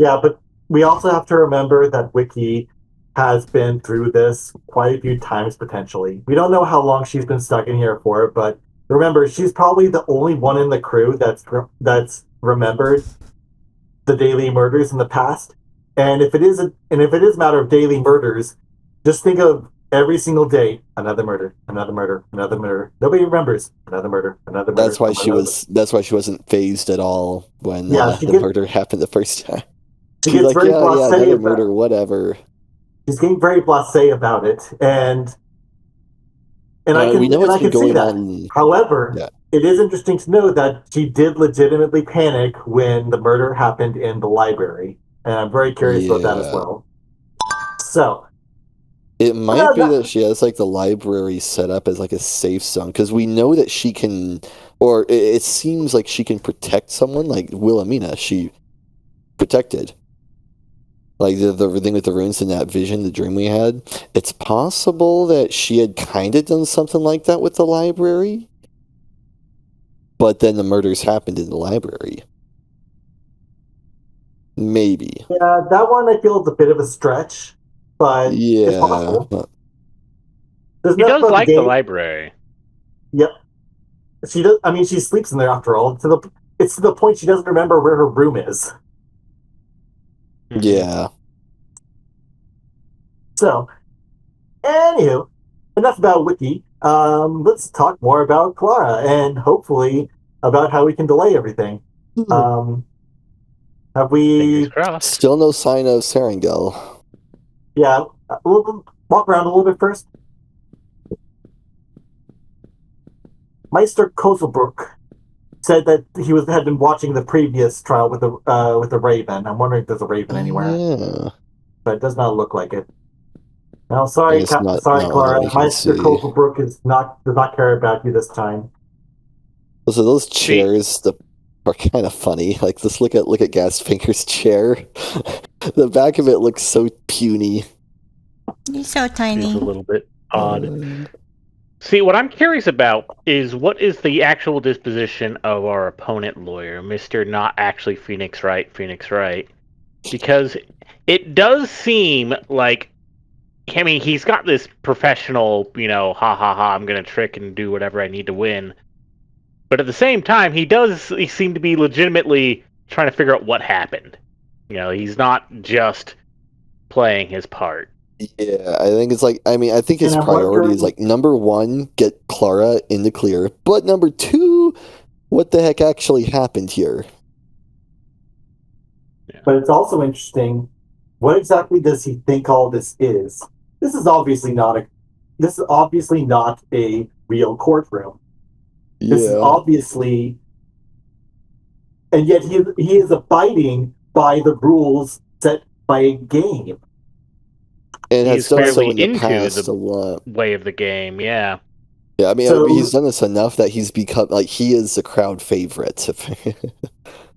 Yeah, but we also have to remember that Wiki has been through this quite a few times potentially. We don't know how long she's been stuck in here for, but remember, she's probably the only one in the crew that's remembered the daily murders in the past. And if it is a matter of daily murders, just think of every single day another murder, another murder, another murder. Nobody remembers another murder, another murder. That's why she wasn't phased at all when the murder happened the first time. She gets like, very blasé another murder, whatever. She's getting very blasé about it, and I can see that. However, it is interesting to know that she did legitimately panic when the murder happened in the library, and I'm very curious about that as well. So it might be that she has like the library set up as like a safe zone, because we know that she can, or it seems like she can protect someone. Like Wilhelmina, she protected. Like the thing with the runes in that vision, the dream we had. It's possible that she had kind of done something like that with the library, but then the murders happened in the library. Maybe. Yeah, that one I feel is a bit of a stretch, but it's possible. She does like the library. Yep. She does. I mean, she sleeps in there after all. It's to the point she doesn't remember where her room is. Yeah. So, anywho, enough about Wiki. Let's talk more about Klara and hopefully about how we can delay everything. Have we still no sign of Serengil? Yeah, we'll walk around a little bit first. Meister Kozelbrook said that he had been watching the previous trial with the Raven. I'm wondering if there's a Raven anywhere, but it does not look like it. No, sorry, Klara. Meister Kozelbrook does not care about you this time. So those chairs are kind of funny. Like, let's look at Gasfinger's chair. The back of it looks so puny. He's so tiny. It's a little bit odd. See, what I'm curious about is what is the actual disposition of our opponent lawyer, Mr. Not Actually Phoenix Wright. Because it does seem like, I mean, he's got this professional, I'm going to trick and do whatever I need to win. But at the same time, he seem to be legitimately trying to figure out what happened. He's not just playing his part. Yeah, I think it's like, I think his priority is like, number one, get Klara in the clear, but number two, what the heck actually happened here? Yeah. But it's also interesting, what exactly does he think all this is? This is obviously not a real courtroom. This is obviously, and yet he is abiding by the rules set by a game. And he's fairly into the way of the game, yeah. Yeah, I mean, he's done this enough that he's become, like, he is the crowd favorite.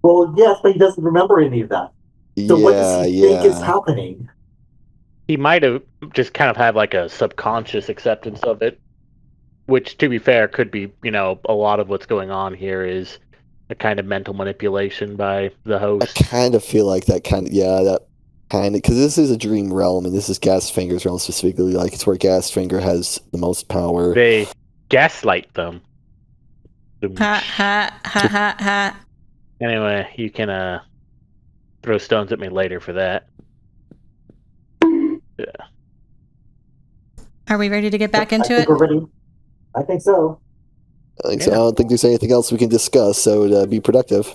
Well, yes, but he doesn't remember any of that. So what does he think is happening? He might have just kind of had, like, a subconscious acceptance of it, which, to be fair, could be, a lot of what's going on here is a kind of mental manipulation by the host. I kind of feel like that because this is a dream realm, and this is Gasfinger's realm specifically. Like, it's where Gasfinger has the most power. They gaslight them. Ha ha ha ha ha. Anyway, you can throw stones at me later for that. Yeah. Are we ready to get back into it? We're ready. I think so. I don't think there's anything else we can discuss, so be productive.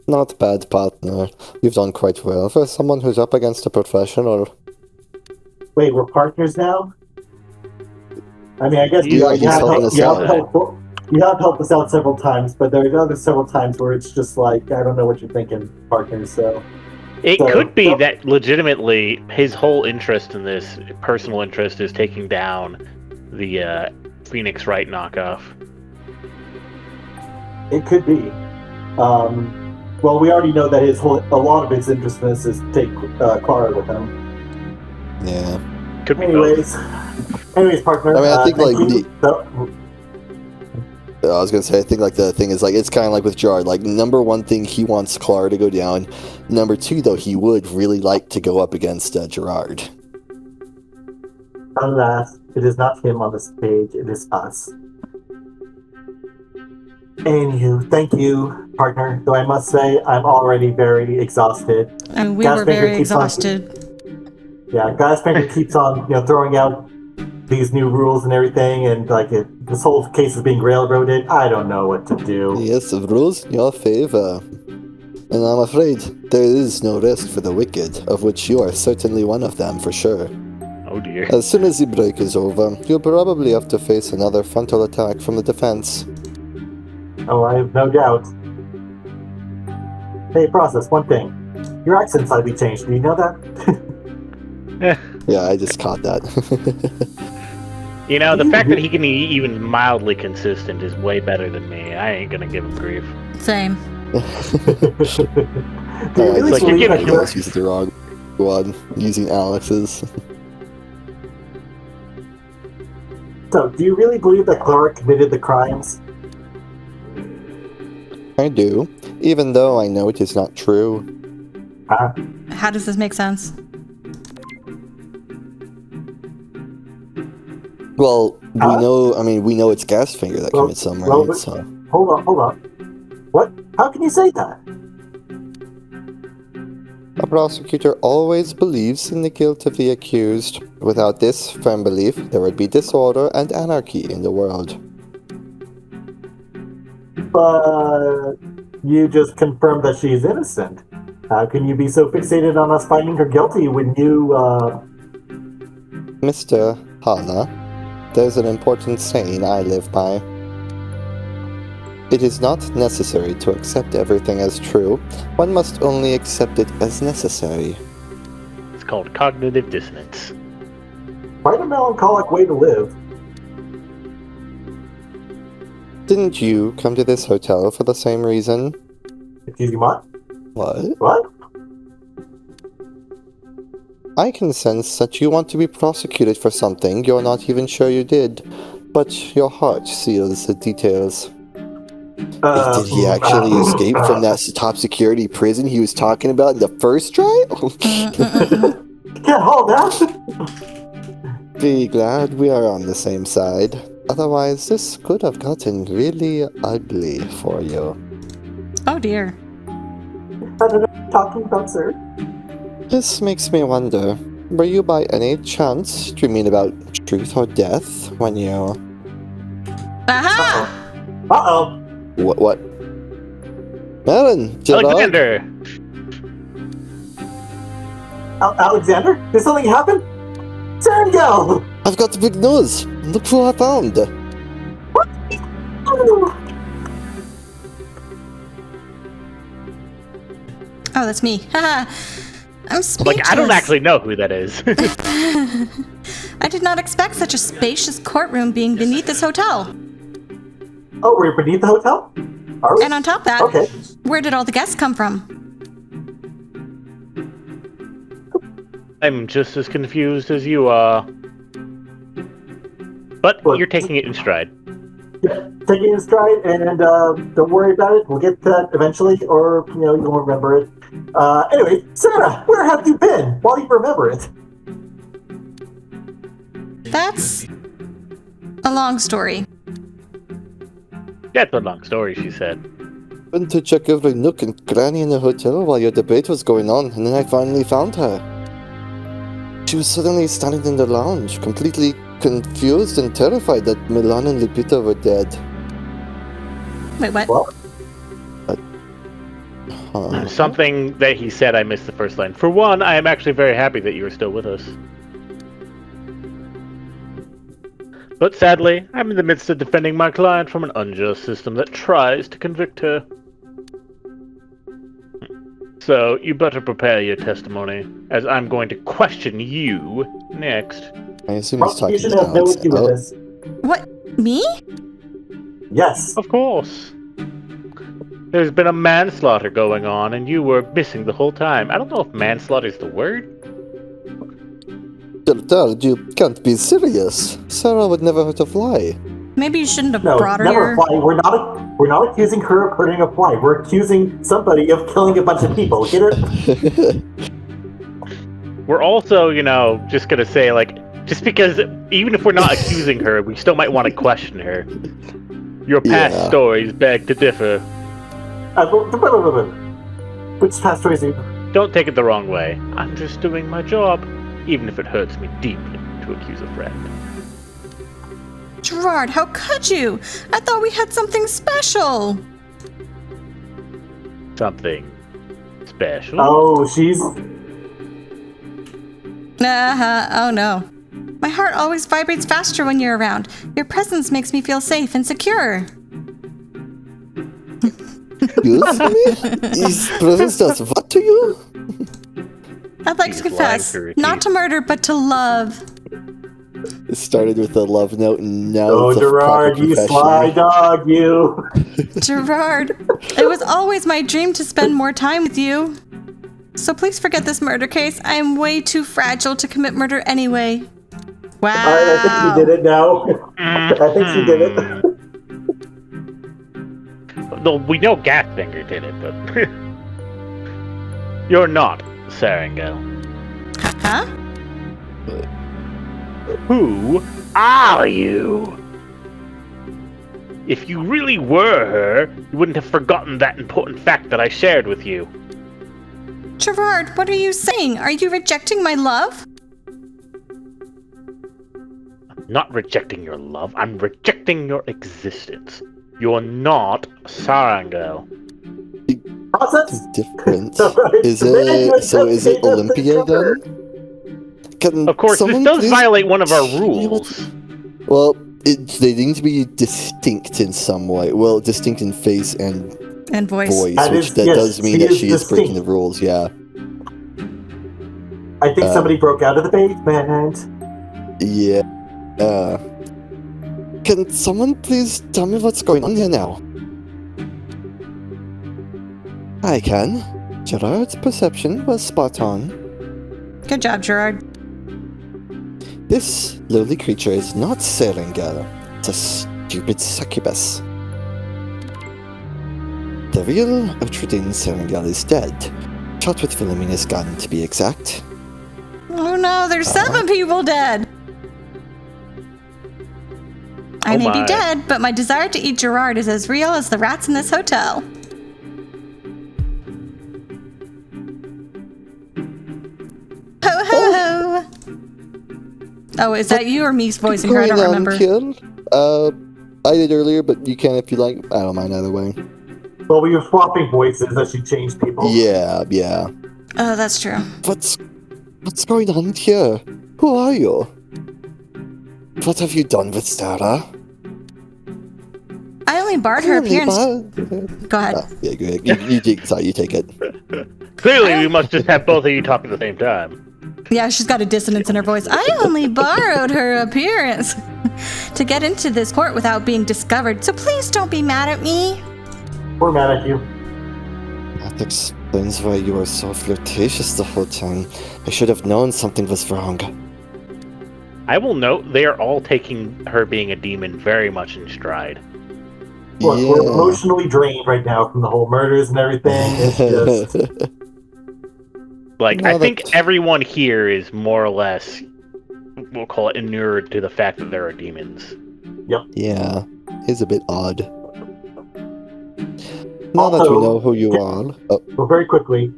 Not bad, partner. You've done quite well for someone who's up against a professional. Wait, we're partners now? I mean, I guess you have helped us out several times, but there are other several times where it's just like, I don't know what you're thinking, partners, so... It could be that legitimately his whole interest in this, personal interest, is taking down the Phoenix Wright knockoff. It could be. Well, we already know that a lot of his interest in this is to take Klara with him. Yeah. Could be anyways, partner. I mean, I think I was gonna say, I think like the thing is like it's kind of like with Gerard. Like number one thing, he wants Klara to go down. Number two, though, he would really like to go up against Gerard. Alas, it is not him on the stage, it is us. Anywho, thank you, partner. Though I must say, I'm already very exhausted. I mean, we Gasfinger were very keeps on- exhausted. Yeah, Gasfinger keeps on, throwing out these new rules and everything, and this whole case is being railroaded. I don't know what to do. Yes, the rules in your favor. And I'm afraid there is no rest for the wicked, of which you are certainly one of them, for sure. Oh dear. As soon as the break is over, you'll probably have to face another frontal attack from the defense. Oh, I have no doubt. Hey, Process, one thing. Your accent slightly changed. Do you know that? Yeah, I just caught that. The fact that he can be even mildly consistent is way better than me. I ain't gonna give him grief. Same. Do you really like you're believe giving that him- I was using the wrong one, using Alex's. So, do you really believe that Klara committed the crimes? I do, even though I know it is not true. How does this make sense? Well, Huh? we know it's Gasfinger that Well- commits them, right? well, but- So, Hold on. What? How can you say that? a prosecutor always believes in the guilt of the accused. Without this firm belief, there would be disorder and anarchy in the world. But you just confirmed that she's innocent. How can you be so fixated on us finding her guilty when you, Mr. Hala, there's an important saying I live by. It is not necessary to accept everything as true. One must only accept it as necessary. It's called cognitive dissonance. quite a melancholic way to live. Didn't you come to this hotel for the same reason? Excuse me, what? What? What? I can sense that you want to be prosecuted for something you're not even sure you did, but your heart seals the details. Did he actually escape from that top security prison he was talking about in the first trial? Can't hold that. Be glad we are on the same side. Otherwise, this could have gotten really ugly for you. Oh dear. I don't know what you're talking about, sir. This makes me wonder, were you by any chance dreaming about truth or death when you... Aha! Uh-oh. What? Aaron, Gerard? Alexander! Alexander? Did something happen? Sergio! I've got the big news! Look who I found! Oh, that's me. Haha. I'm speechless. I don't actually know who that is. I did not expect such a spacious courtroom being beneath this hotel. Oh, we're beneath the hotel? Are we? And on top of that, Okay. where did all the guests come from? I'm just as confused as you are. But What? you're taking it in stride. Yeah, take it in stride, and don't worry about it. We'll get to that eventually, or, you won't remember it. Anyway, Sarah, where have you been while you remember it? That's a long story. That's a long story, she said. Went to check every nook and cranny in the hotel while your debate was going on, and then I finally found her. She was suddenly standing in the lounge, completely confused and terrified that Milan and Lupita were dead. Wait, what? Well, Huh. Something that he said, I missed the first line. For one, I am actually very happy that you are still with us. But sadly, I'm in the midst of defending my client from an unjust system that tries to convict her. So, you better prepare your testimony, as I'm going to question you next. I assume he's talking prosecution to has no Alex. issue with Oh, this. What? Me? Yes. Of course. There's been a manslaughter going on, and you were missing the whole time. I don't know if manslaughter is the word. Gerard, you can't be serious. Sarah would never hurt a fly. Maybe you shouldn't have No, brought her never here. a fly. We're not accusing her of hurting a fly. We're accusing somebody of killing a bunch of people. Get it? We're also, just gonna say, like, just because even if we're not accusing her, we still might want to question her. Your past Yeah. stories beg to differ. Which past stories? Don't take it the wrong way. I'm just doing my job, even if it hurts me deeply to accuse a friend. Gerard, how could you? I thought we had something special. Something special? Oh, she's. Oh no. My heart always vibrates faster when you're around. Your presence makes me feel safe and secure. Excuse me? His presence does what to you? I'd like He's to confess, lying through not teeth. to murder, but to love. It started with a love note and now Oh, it's a Gerard, proper you confession. sly dog, you. Gerard, it was always my dream to spend more time with you. So please forget this murder case. I am way too fragile to commit murder anyway. Wow. I think she did it now. I think she did it. Though we know Gasfinger did it, but you're not, Sarango. Huh? Who are you? If you really were her, you wouldn't have forgotten that important fact that I shared with you. Gerard, what are you saying? Are you rejecting my love? I'm not rejecting your love, I'm rejecting your existence. You're not Sarango. Process. Different. Alright, Is very good. it so? Is it Olympia then? Can Of course, this someone does please violate one of our tell me what- rules. Well, they need to be distinct in some way. Well, distinct in face and And voice. voice, That which is- that yes, does mean she that is she is breaking the distinct. rules. Yeah, I think somebody broke out of the basement. yeah. Can someone please tell me what's going on here now? I can. Gerard's perception was spot on. Good job, Gerard. This lowly creature is not Seringer. It's a stupid succubus. The real Uhtredin Seringer is dead. Shot with Philomena's gun, to be exact. Oh no, there's 7 people dead. I Oh may be my. dead, but my desire to eat Gerard is as real as the rats in this hotel. Ho ho ho! Oh, is that you or me's voicing her? I don't Going on, remember. Kill? I did earlier, but you can if you like. I don't mind either way. Well, we were swapping voices as she changed people. Yeah. Oh, that's true. What's going on here? Who are you? What have you done with Sarah? I only barred her appearance. Go ahead. Yeah, go ahead. You take it. Clearly, we must just have both of you talk at the same time. Yeah, she's got a dissonance in her voice. I only borrowed her appearance to get into this court without being discovered, so please don't be mad at me. We're mad at you. That explains why you were so flirtatious the whole time. I should have known something was wrong. I will note they are all taking her being a demon very much in stride. Look, we're emotionally drained right now from the whole murders and everything. It's just. Like, No, I think that's- everyone here is more or less, we'll call it inured to the fact that there are demons. Yeah, it's a bit odd. Now that we Also- know who you are. Oh, Well, very quickly,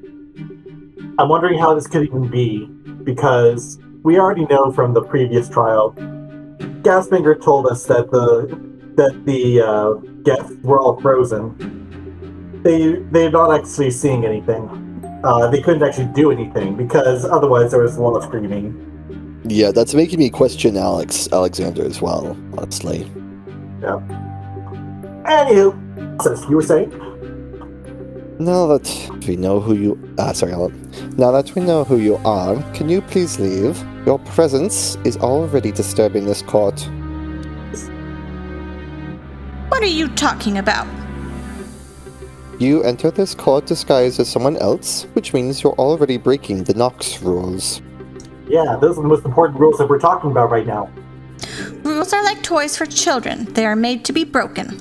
I'm wondering how this could even be, because we already know from the previous trial, Gasfinger told us that the guests were all frozen. They're not actually seeing anything. They couldn't actually do anything because otherwise there was a lot of screaming. yeah, that's making me question Alexander as well, honestly. Anywho, so you were saying? Now that we know who you now that we know who you are, can you please leave? Your presence is already disturbing this court. What are you talking about? You enter this court disguised as someone else, which means you're already breaking the Nox rules. Yeah, those are the most important rules that we're talking about right now. Rules are like toys for children. They are made to be broken.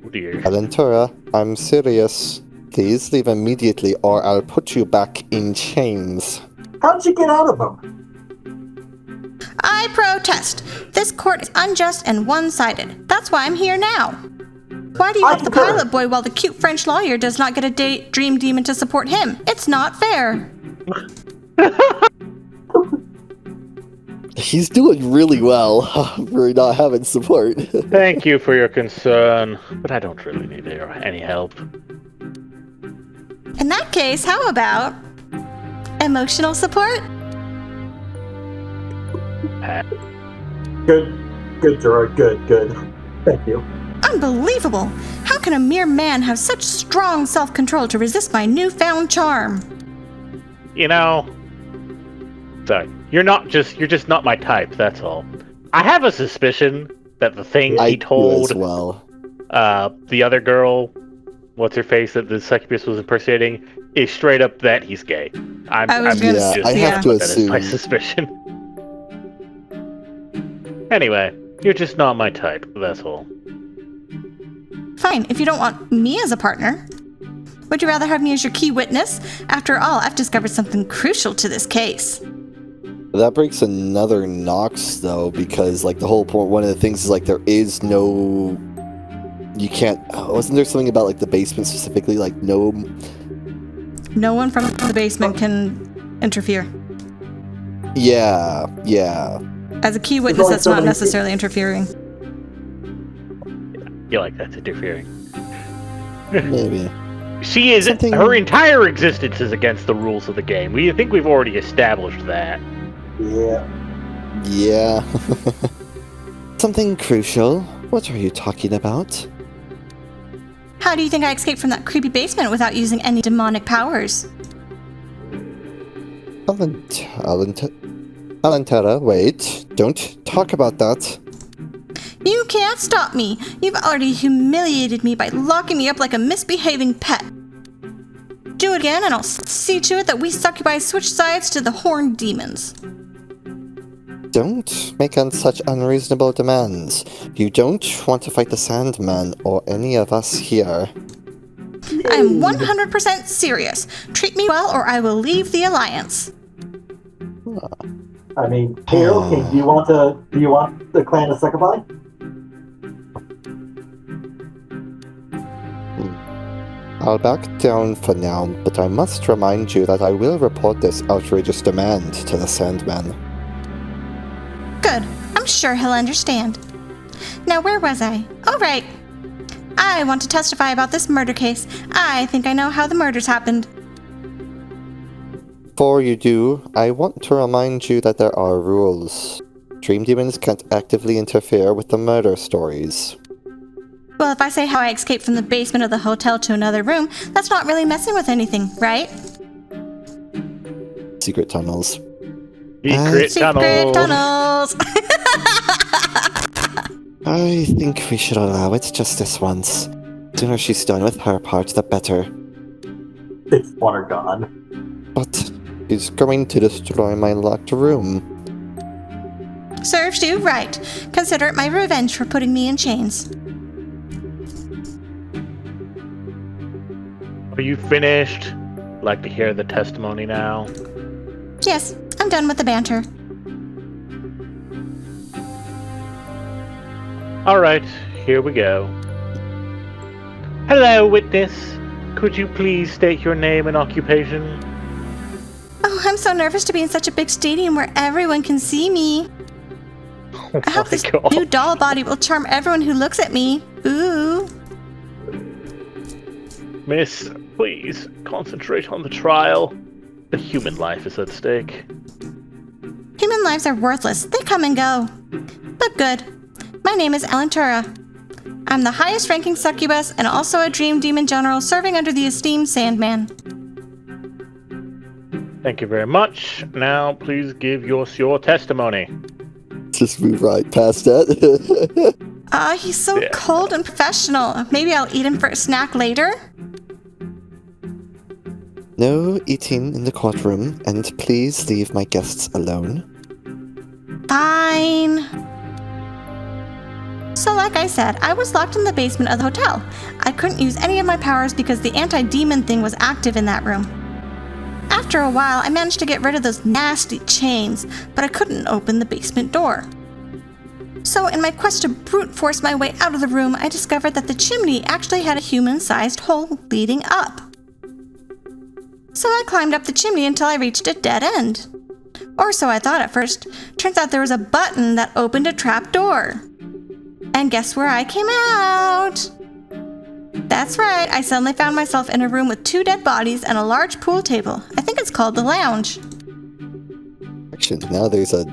Oh dear. Alentura, I'm serious. Please leave immediately or I'll put you back in chains. How'd you get out of them? I protest. This court is unjust and one-sided. That's why I'm here now. Why do you help the pilot boy while the cute French lawyer does not get a dream demon to support him? It's not fair. He's doing really well for not having support. Thank you for your concern, but I don't really need any help. In that case, how about emotional support? Good, Gerard. Good. Thank you. Unbelievable! How can a mere man have such strong self-control to resist my newfound charm? You know, sorry, you're just not my type. That's all. I have a suspicion that the thing he told as well. The other girl, what's her face, that the succubus was impersonating, is straight up that he's gay. I have to assume. That is my suspicion. Anyway, you're just not my type. That's all. Fine, if you don't want me as a partner. Would you rather have me as your key witness? After all, I've discovered something crucial to this case. That breaks another Nox, though, because, like, the whole point, one of the things is, like, there is no... You can't... Wasn't there something about, like, the basement specifically? Like, no... No one from the basement can interfere. Yeah. As a key witness, that's not necessarily interfering. You like that's interfering. Maybe. She is... Her entire existence is against the rules of the game. I think we've already established that. Yeah. Something crucial? What are you talking about? How do you think I escaped from that creepy basement without using any demonic powers? Alentera, wait. Don't talk about that. You can't stop me. You've already humiliated me by locking me up like a misbehaving pet. Do it again and I'll see to it that we succubi switch sides to the horned demons. Don't make such unreasonable demands. You don't want to fight the Sandman or any of us here. I'm 100% serious. Treat me well or I will leave the Alliance. I mean, hey, okay, do you want the clan to succubus? I'll back down for now, but I must remind you that I will report this outrageous demand to the Sandman. Good. I'm sure he'll understand. Now, where was I? Oh, right. I want to testify about this murder case. I think I know how the murders happened. Before you do, I want to remind you that there are rules. Dream demons can't actively interfere with the murder stories. Well, if I say how I escaped from the basement of the hotel to another room, that's not really messing with anything, right? Secret tunnels. Secret tunnels! I think we should allow it just this once. The sooner she's done with her part, the better. It's water gone. But he's going to destroy my locked room. Serves you right. Consider it my revenge for putting me in chains. Are you finished? Like to hear the testimony now? Yes, I'm done with the banter. Alright, here we go. Hello, witness. Could you please state your name and occupation? Oh, I'm so nervous to be in such a big stadium where everyone can see me. Oh I hope this new doll body will charm everyone who looks at me. Ooh. Miss, please concentrate on the trial. The human life is at stake. Human lives are worthless. They come and go. But good. My name is Alentura. I'm the highest ranking succubus and also a dream demon general serving under the esteemed Sandman. Thank you very much. Now, please give your testimony. Just move right past that. He's so cold and professional. Maybe I'll eat him for a snack later? No eating in the courtroom, and please leave my guests alone. Fine. Like I said, I was locked in the basement of the hotel. I couldn't use any of my powers because the anti-demon thing was active in that room. After a while, I managed to get rid of those nasty chains, but I couldn't open the basement door. So in my quest to brute force my way out of the room, I discovered that the chimney actually had a human-sized hole leading up. So I climbed up the chimney until I reached a dead end. Or so I thought at first. Turns out there was a button that opened a trap door. And guess where I came out? That's right, I suddenly found myself in a room with 2 dead bodies and a large pool table. I think it's called the lounge. Now there's a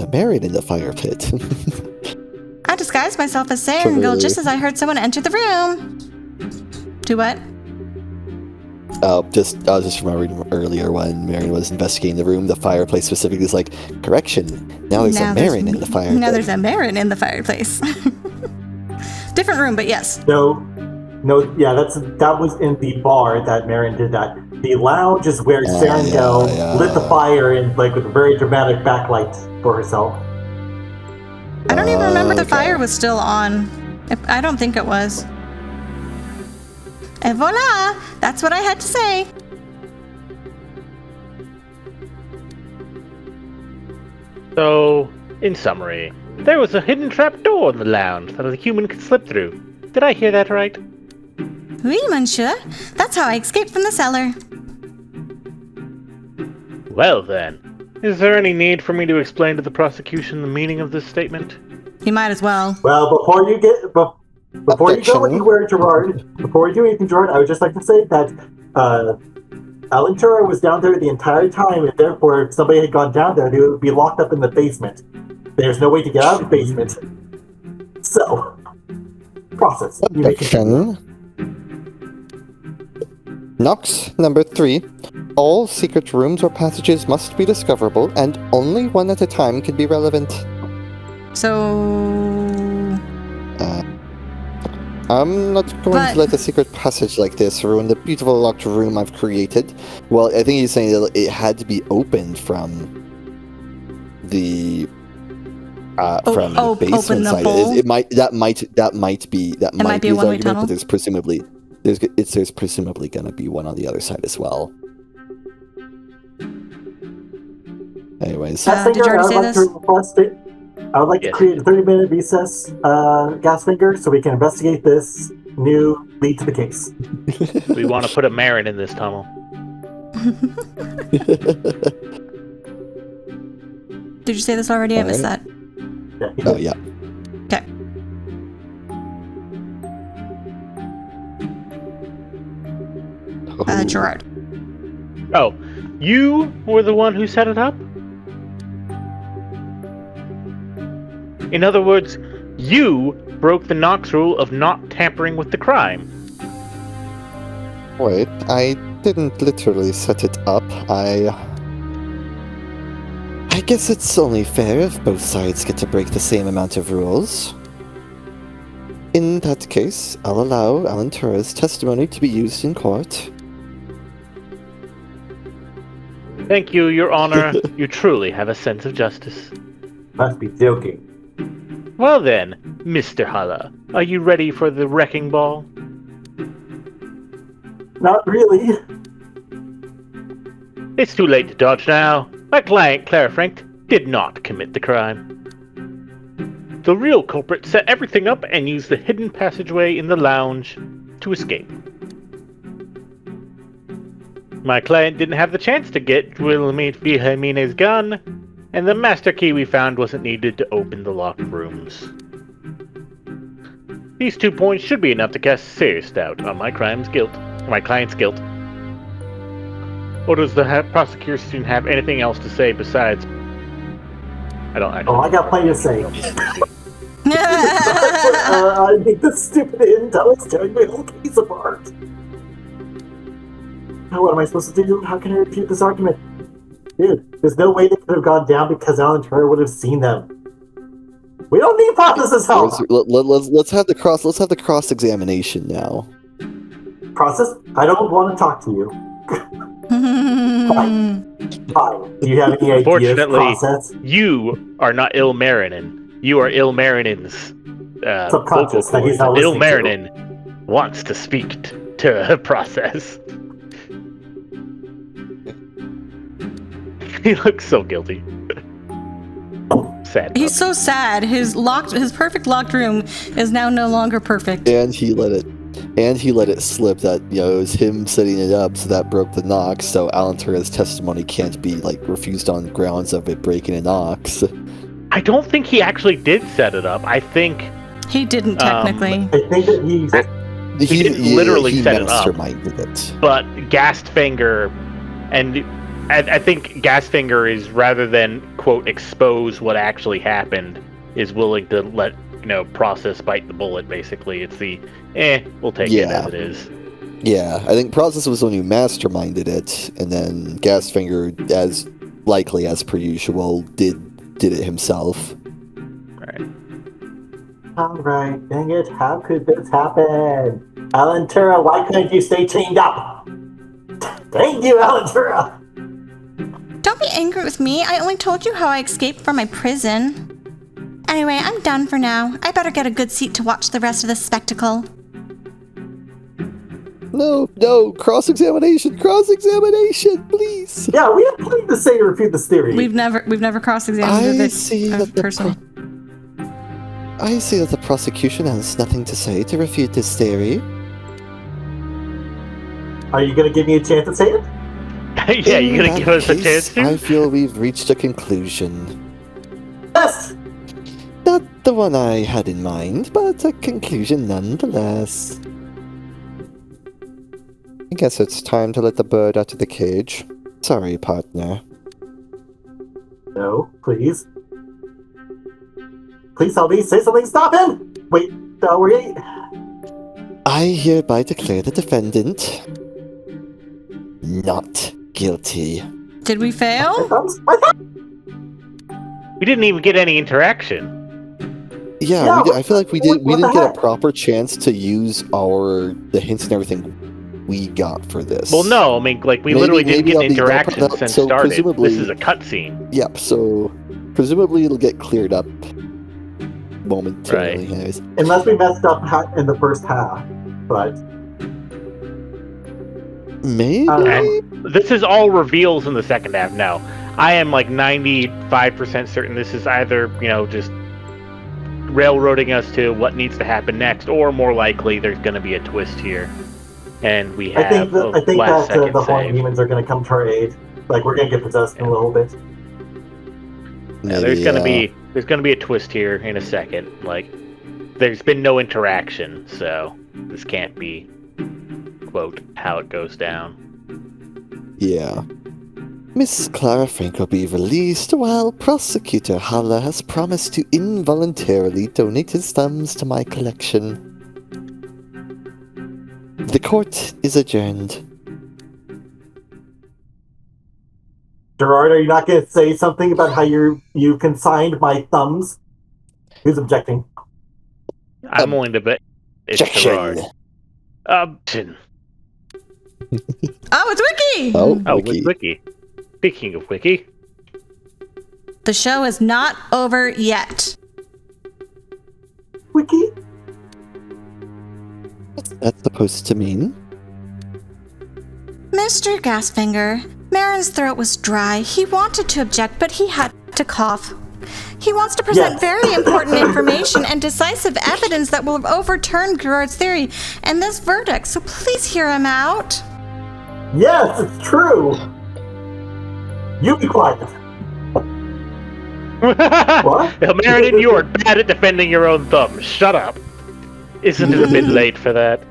Marin in the fire pit. I disguised myself as Sarangil just as I heard someone enter the room. Do what? I was just remembering earlier when Marin was investigating the room, the fireplace specifically is like, correction, now there's a Marin in the fire pit. Now there's a Marin in the fireplace. Different room, but yes. No, yeah, that was in the bar that Marin did that. The lounge is where Sarangel lit the fire in, like, with a very dramatic backlight for herself. I don't even remember the fire was still on. I don't think it was. And voila! That's what I had to say. So, in summary, there was a hidden trap door in the lounge that a human could slip through. Did I hear that right? Oui, monsieur. That's how I escaped from the cellar. Well then, is there any need for me to explain to the prosecution the meaning of this statement? You might as well. Well, before you go anywhere, Gerard, before you do anything, Gerard, I would just like to say that Alentura was down there the entire time, and therefore, if somebody had gone down there, they would be locked up in the basement. There's no way to get out of the basement. So, process. Objection. Nox number 3. All secret rooms or passages must be discoverable, and only one at a time can be relevant. So... I'm not going to let a secret passage like this ruin the beautiful locked room I've created. Well, I think he's saying that it had to be opened from the basement side. That might be a his one-way argument, tunnel? but there's presumably going to be one on the other side as well. Anyways, did you already say this? I would like to create a 30-minute recess, Gasfinger, so we can investigate this new lead to the case. We want to put a Marin in this tunnel. Did you say this already? I missed that. Oh, yeah. Okay. Gerard. Oh, you were the one who set it up? In other words, you broke the Nox rule of not tampering with the crime. Wait, I didn't literally set it up. I guess it's only fair if both sides get to break the same amount of rules. In that case, I'll allow Alentura's testimony to be used in court. Thank you, Your Honor. You truly have a sense of justice. Must be joking. Well then, Mr. Hala, are you ready for the wrecking ball? Not really. It's too late to dodge now. My client, Klara Frank, did not commit the crime. The real culprit set everything up and used the hidden passageway in the lounge to escape. My client didn't have the chance to get Wilhelmina's gun, and the master key we found wasn't needed to open the locked rooms. These 2 points should be enough to cast serious doubt on my client's guilt. Or does the prosecution have anything else to say besides... I don't actually... Oh, I got plenty to say. I think the stupid intel is tearing my whole case apart. Now what am I supposed to do? How can I refute this argument? Dude, there's no way they could have gone down because Alentura would have seen them. We don't need processes help. Let's have the cross examination now. Process? I don't want to talk to you. Fine. Do you have any ideas? Unfortunately, Process? you are not Il Marinin. You are Il Marinins. Subconscious, that he's not Bill listening to. Marinin wants to speak to process. He looks so guilty. Sad. He's so sad. His perfect locked room is now no longer perfect. And he let it slip that, it was him setting it up, so that broke the Nox, so Alantura's testimony can't be, refused on grounds of it breaking a Nox. I don't think he actually did set it up. I think he didn't technically. I think that he didn't literally set it up. Masterminded it. But Gastfinger, and I think Gastfinger is, rather than quote expose what actually happened, is willing to let process bite the bullet. Basically, it's the we'll take it as it is. Yeah, I think Process was the one who masterminded it, and then Gastfinger, as likely as per usual, did it himself. Right. Alright, dang it, how could this happen? Alantura, why couldn't you stay chained up? Thank you, Alantura! Don't be angry with me. I only told you how I escaped from my prison. Anyway, I'm done for now. I better get a good seat to watch the rest of the spectacle. No, cross-examination, please. Yeah, we have plenty to say to refute this theory. We've never cross-examined this person. I see that the prosecution has nothing to say to refute this theory. Are you going to give me a chance to say it? Yeah, you're going to give us a chance to? I feel we've reached a conclusion. Yes! Not the one I had in mind, but a conclusion nonetheless. I guess it's time to let the bird out of the cage. Sorry, partner. No, please. Please help me, say something, stop him! Wait, wait. I hereby declare the defendant not guilty. Did we fail? We didn't even get any interaction. Yeah, I feel like we didn't get a proper chance to use the hints and everything we got for this. Well, no, I mean, we literally didn't get an interaction since started. This is a cutscene. Yep, so presumably it'll get cleared up momentarily. Right. Anyways. Unless we messed up in the first half, but... Maybe? And this is all reveals in the second half now. I am 95% certain this is either, just railroading us to what needs to happen next, or more likely there's going to be a twist here. And we have I think that the horn save. demons are going to come to our aid. We're going to get possessed in a little bit. Yeah, there's going to be a twist here in a second. There's been no interaction, so this can't be, quote, how it goes down. Yeah. Miss Klara Frank will be released while Prosecutor Hala has promised to involuntarily donate his thumbs to my collection. The court is adjourned. Gerard, are you not going to say something about how you consigned my thumbs? Who's objecting? I'm willing to bet it's Gerard. Objection. Oh, it's Wiki! Oh, Wiki. It's Wiki. Speaking of Wiki. The show is not over yet. Wiki? What's that supposed to mean? Mr. Gasfinger, Marin's throat was dry. He wanted to object, but he had to cough. He wants to present very important information and decisive evidence that will overturn Gerard's theory and this verdict, so please hear him out. Yes, it's true! You be quiet. What? Marin, you are bad at defending your own thumb. Shut up. Isn't it a bit late for that?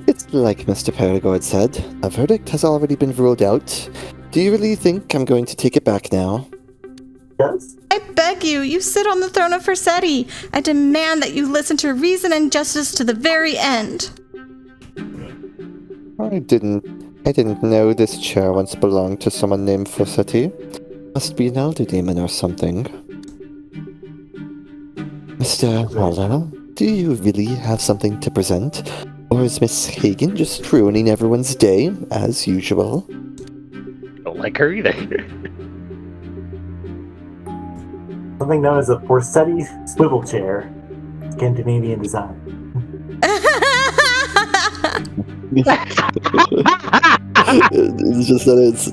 It's like Mr. Perigord said. A verdict has already been ruled out. Do you really think I'm going to take it back now? Yes? I beg you, you sit on the throne of Versetti. I demand that you listen to reason and justice to the very end. I didn't know this chair once belonged to someone named Versetti. Must be an elder demon or something. Mr. Hala, do you really have something to present? Or is Miss Hagen just ruining everyone's day, as usual? Don't like her either. Something known as a Forsetti swivel chair. Scandinavian design. It's just that it's.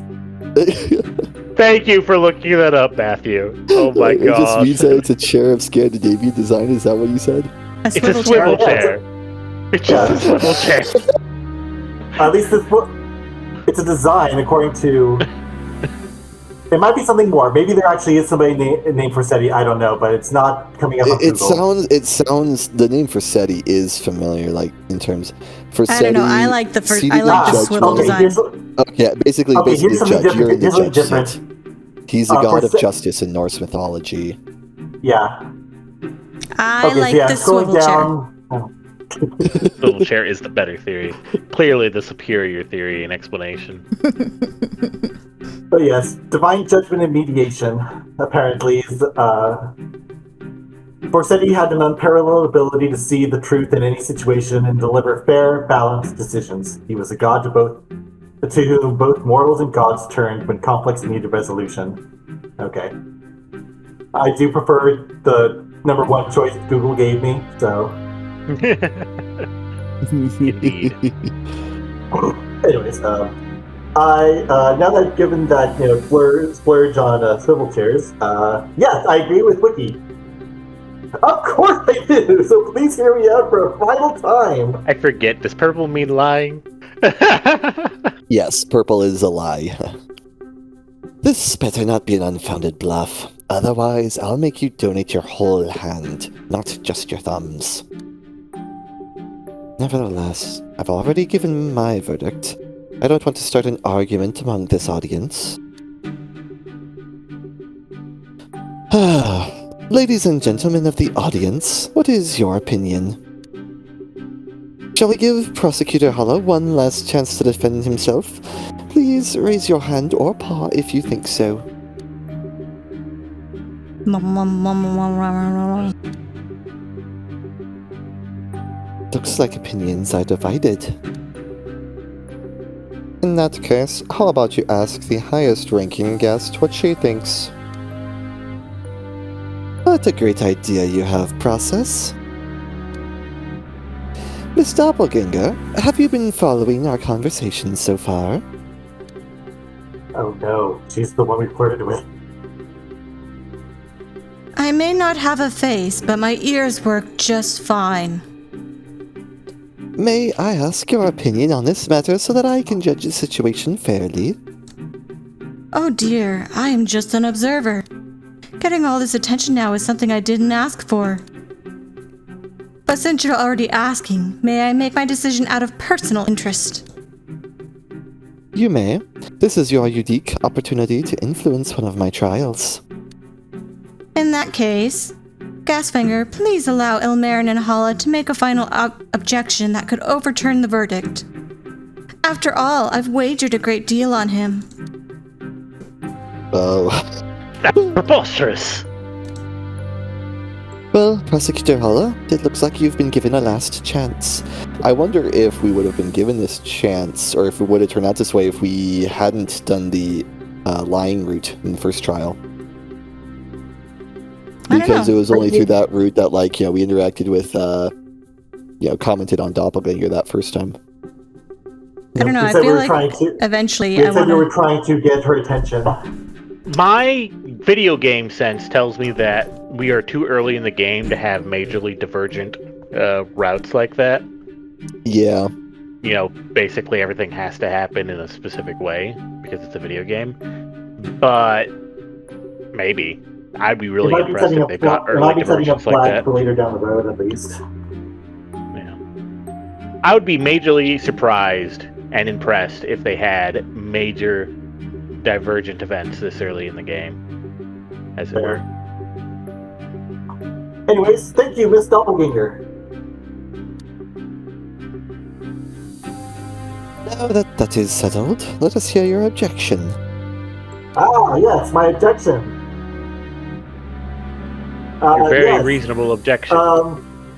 Thank you for looking that up, Matthew. Oh my It just god. means that it's a chair of Scandinavian design. Is that what you said? It's a swivel chair. It's just a swivel chair. At least it's a design according to. It might be something more. Maybe there actually is somebody named Forsetti. I don't know, but it's not coming up on Google. It sounds. The name Forsetti is familiar, like in terms. Forsetti. I don't know. I like the swivel design. Basically, here's something judge. You're in the different. judge seat. He's the god of justice in Norse mythology. Yeah. I like the swivel chair. Swivel chair is the better theory. Clearly the superior theory and explanation. But yes, divine judgment and mediation, apparently, is, Forsetti had an unparalleled ability to see the truth in any situation and deliver fair, balanced decisions. He was a god to whom both mortals and gods turned when conflicts needed resolution. Okay. I do prefer the number one choice Google gave me, so... Indeed. Anyways, now that given that, splurge on swivel chairs, yes, I agree with Wiki. Of course I do, so please hear me out for a final time. I forget, does purple mean lying? Yes, purple is a lie. This better not be an unfounded bluff. Otherwise, I'll make you donate your whole hand, not just your thumbs. Nevertheless, I've already given my verdict. I don't want to start an argument among this audience. Ladies and gentlemen of the audience, what is your opinion? Shall we give Prosecutor Hollow one last chance to defend himself? Please raise your hand or paw if you think so. Looks like opinions are divided. In that case, how about you ask the highest ranking guest what she thinks? What a great idea you have, Process. Miss Doppelganger, have you been following our conversation so far? Oh no, she's the one we flirted with. I may not have a face, but my ears work just fine. May I ask your opinion on this matter so that I can judge the situation fairly? Oh dear, I am just an observer. Getting all this attention now is something I didn't ask for. But since you're already asking, may I make my decision out of personal interest? You may. This is your unique opportunity to influence one of my trials. In that case, Gasfinger, please allow Ilmarin and Hala to make a final objection that could overturn the verdict. After all, I've wagered a great deal on him. Oh. That's preposterous! Well, Prosecutor Hala, it looks like you've been given a last chance. I wonder if we would have been given this chance, or if it would have turned out this way if we hadn't done the lying route in the first trial. Because it was only through that route that, we interacted with, commented on Doppelganger that first time. I don't know, I feel like eventually I said you were trying to get her attention. My video game sense tells me that we are too early in the game to have majorly divergent routes like that. Yeah. Basically everything has to happen in a specific way because it's a video game. But maybe. I'd be really impressed if they've got early divergence like that. For later down the road, at least. Yeah. I would be majorly surprised and impressed if they had major divergent events this early in the game, as it were. Anyways, thank you, Miss Doppelganger. Now that is settled, let us hear your objection. Ah, yes, my objection. Your very reasonable objection.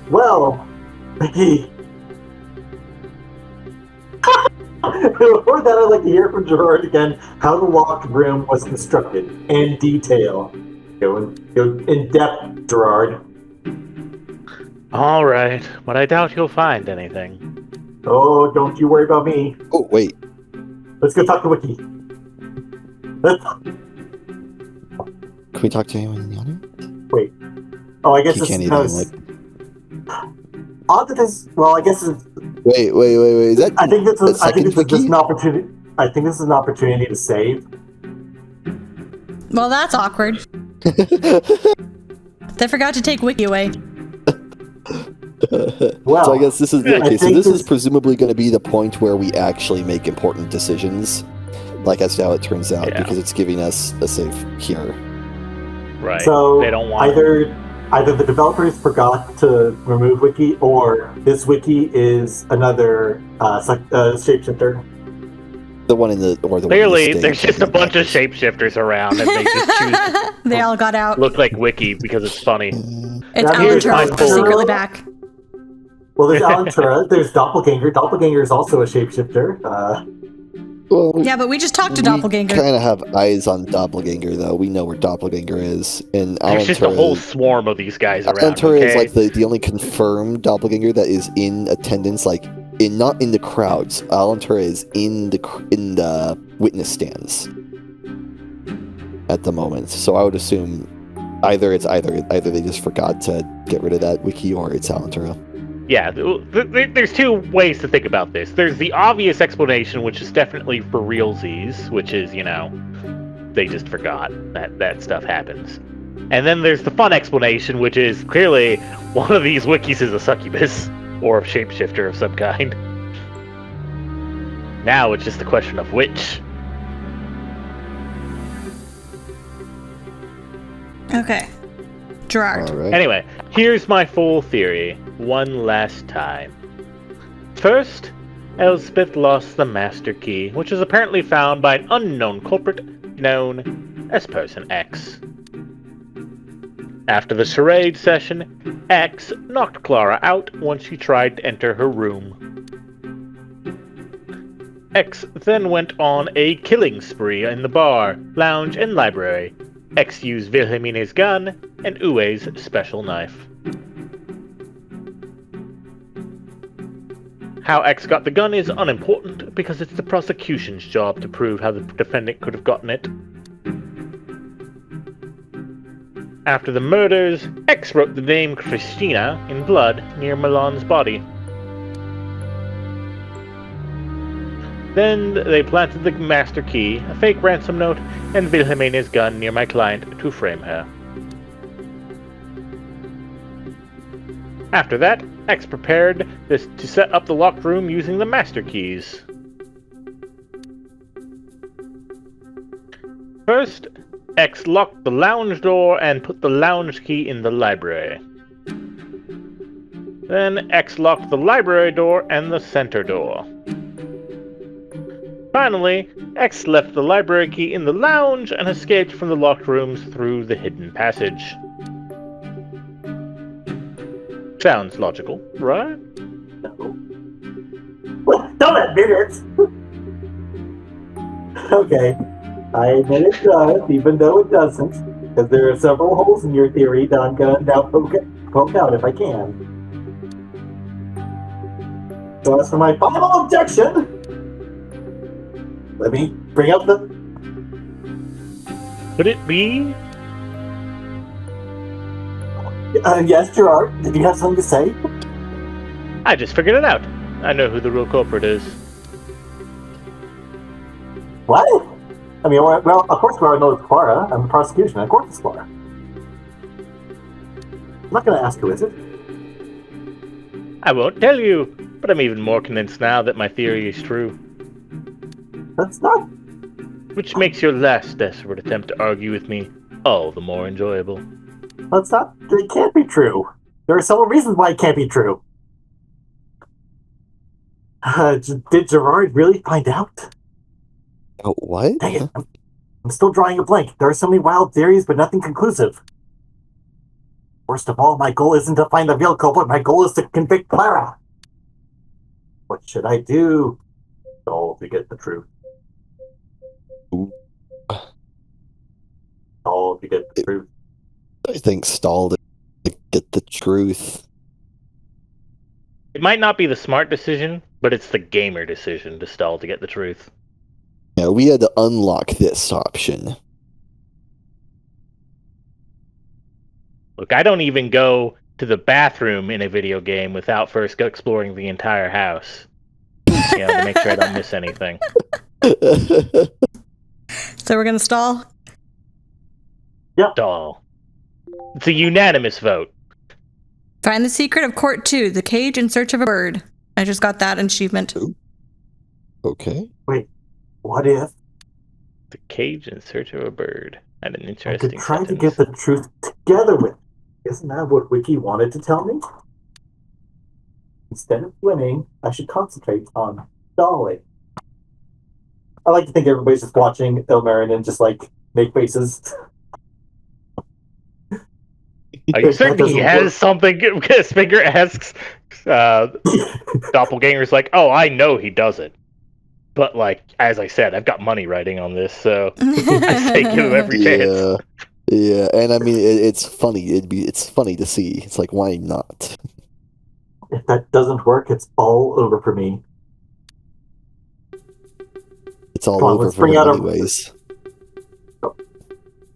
Well, before that, I'd like to hear from Gerard again how the locked room was constructed in detail. Go in depth, Gerard. All right, but I doubt you'll find anything. Oh, don't you worry about me. Oh, wait. Let's go talk to Wiki. Can we talk to anyone in the audience? Wait. Oh, I guess He this can't is even, because... Well, I guess it's... Wait. Is that I think this is Wiki? just an opportunity... I think this is an opportunity to save. Well, that's awkward. They forgot to take Wiki away. Well, so I guess this is I okay. So think this is presumably going to be the point where we actually make important decisions, like as to how it turns out, Yeah. because it's giving us a save here. Right. So they don't want either the developers forgot to remove Wiki, or this Wiki is another shapeshifter. The one in the or the Clearly, one in the there's just a bunch of shapeshifters around, and they just choose to They all got out. look like Wiki because it's funny. It's Now, Alan here's my Turing full- secretly back. Well, there's Alantura, there's Doppelganger. Doppelganger is also a shapeshifter. Well, Yeah, but we just talked to we Doppelganger. kind of have eyes on Doppelganger, though. We know where Doppelganger is, and There's just a whole swarm of these guys around. Alantura Okay? is like the only confirmed Doppelganger that is in attendance, like not in the crowds. Alantura is in the witness stands at the moment. So I would assume either they just forgot to get rid of that Wiki, or it's Alantura. Yeah, there's two ways to think about this. There's the obvious explanation, which is definitely for realsies, which is, they just forgot that stuff happens. And then there's the fun explanation, which is clearly one of these wikis is a succubus, or a shapeshifter of some kind. Now it's just a question of which. Okay. Gerard. All right. Anyway, here's my full theory, one last time. First, Elspeth lost the master key, which was apparently found by an unknown culprit known as Person X. After the charade session, X knocked Klara out once she tried to enter her room. X then went on a killing spree in the bar, lounge, and library. X used Wilhelmina's gun and Uwe's special knife. How X got the gun is unimportant because it's the prosecution's job to prove how the defendant could have gotten it. After the murders, X wrote the name Christina in blood near Milan's body. Then they planted the master key, a fake ransom note, and Wilhelmina's gun near my client to frame her. After that, X prepared this to set up the locked room using the master keys. First, X locked the lounge door and put the lounge key in the library. Then X locked the library door and the center door. Finally, X left the library key in the lounge and escaped from the locked rooms through the hidden passage. Sounds logical, right? Well, don't admit it! Okay. I admit it does, even though it doesn't. Because there are several holes in your theory that I'm gonna now poke out if I can. So as for my final objection, let me bring up the... Could it be? yes, Gerard, did you have something to say? I just figured it out. I know who the real culprit is. What? I mean, well, of course we already know it's Klara. I'm the prosecution. Of course it's Klara. I'm not going to ask who is it. I won't tell you, but I'm even more convinced now that my theory is true. That's not... Which makes your last desperate attempt to argue with me all the more enjoyable. That's not... It can't be true. There are several reasons why it can't be true. Did Gerard really find out? Oh, what? Dang it. I'm still drawing a blank. There are so many wild theories, but nothing conclusive. Worst of all, my goal isn't to find the real culprit. My goal is to convict Klara. What should I do? Oh, to get the truth. Ooh. Oh, to get the truth. think stall to get the truth. It might not be the smart decision, but it's the gamer decision to stall to get the truth. Yeah, we had to unlock this option. Look, I don't even go to the bathroom in a video game without first exploring the entire house. To make sure I don't miss anything. So we're gonna stall? Stall. It's a unanimous vote. Find the secret of Court 2, the cage in search of a bird. I just got that achievement. Okay. Wait, what if The cage in search of a bird. And an I interesting could try to sentence. get the truth together with? Isn't that what Wiki wanted to tell me? Instead of winning, I should concentrate on stalling. I like to think everybody's just watching Ilmarin and just like make faces. Are you That certain he doesn't has work. something? Finger asks. Doppelganger's like, oh, I know he does it. But, like, as I said, I've got money riding on this, so I say give him every chance. Yeah, and I mean it's funny. It's funny to see. It's like, why not? If that doesn't work, it's all over for me. It's all Come on, over let's for bring him out anyways.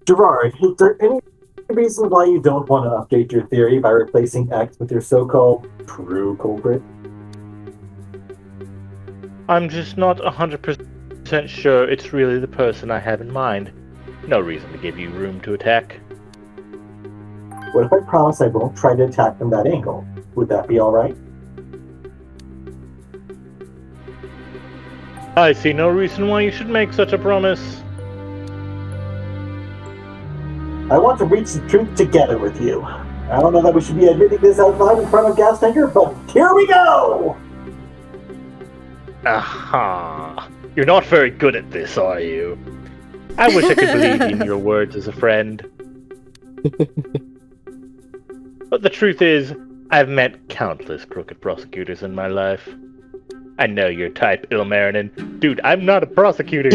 Gerard, is there any reason why you don't want to update your theory by replacing X with your so-called true culprit? I'm just not 100% sure it's really the person I have in mind. No reason to give you room to attack. What if I promise I won't try to attack from that angle? Would that be alright? I see no reason why you should make such a promise. I want to reach the truth together with you. I don't know that we should be admitting this out loud in front of Gastanger, but here we go! Aha! You're not very good at this, are you? I wish I could believe in your words as a friend. But the truth is, I've met countless crooked prosecutors in my life. I know your type, Ilmarinen. Dude, I'm not a prosecutor.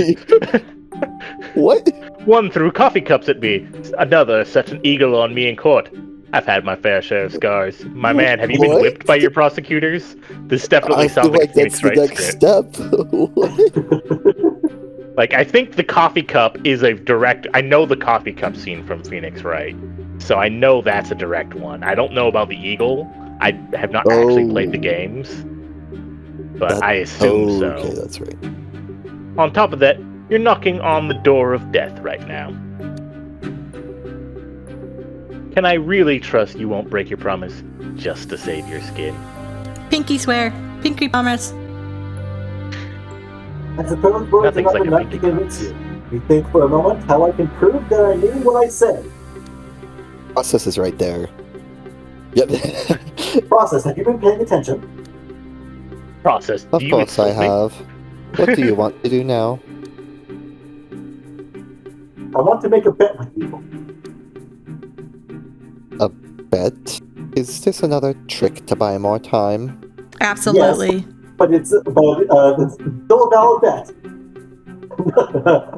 What? One threw coffee cups at me. Another set an eagle on me in court. I've had my fair share of scars. My man, have you been What? whipped by your prosecutors? This definitely I feel sounds like a like that's Phoenix the Wright next script. step. What? Like, I think the coffee cup is a direct... I know the coffee cup scene from Phoenix Wright, so I know that's a direct one. I don't know about the eagle. I have not actually played the games, but I assume so. Okay, that's right. On top of that, you're knocking on the door of death right now. Can I really trust you won't break your promise just to save your skin? Pinky swear. Pinky promise. I suppose words are Nothing's not like a enough to pinky convince promise. you. You think for a moment how I can prove that I knew what I said. Process is right there. Yep. Process, have you been paying attention? Process. Of do you course I insult me? have. What do you want to do now? I want to make a bet with you. Bet? Is this another trick to buy more time? Absolutely. But it's still a valid bet.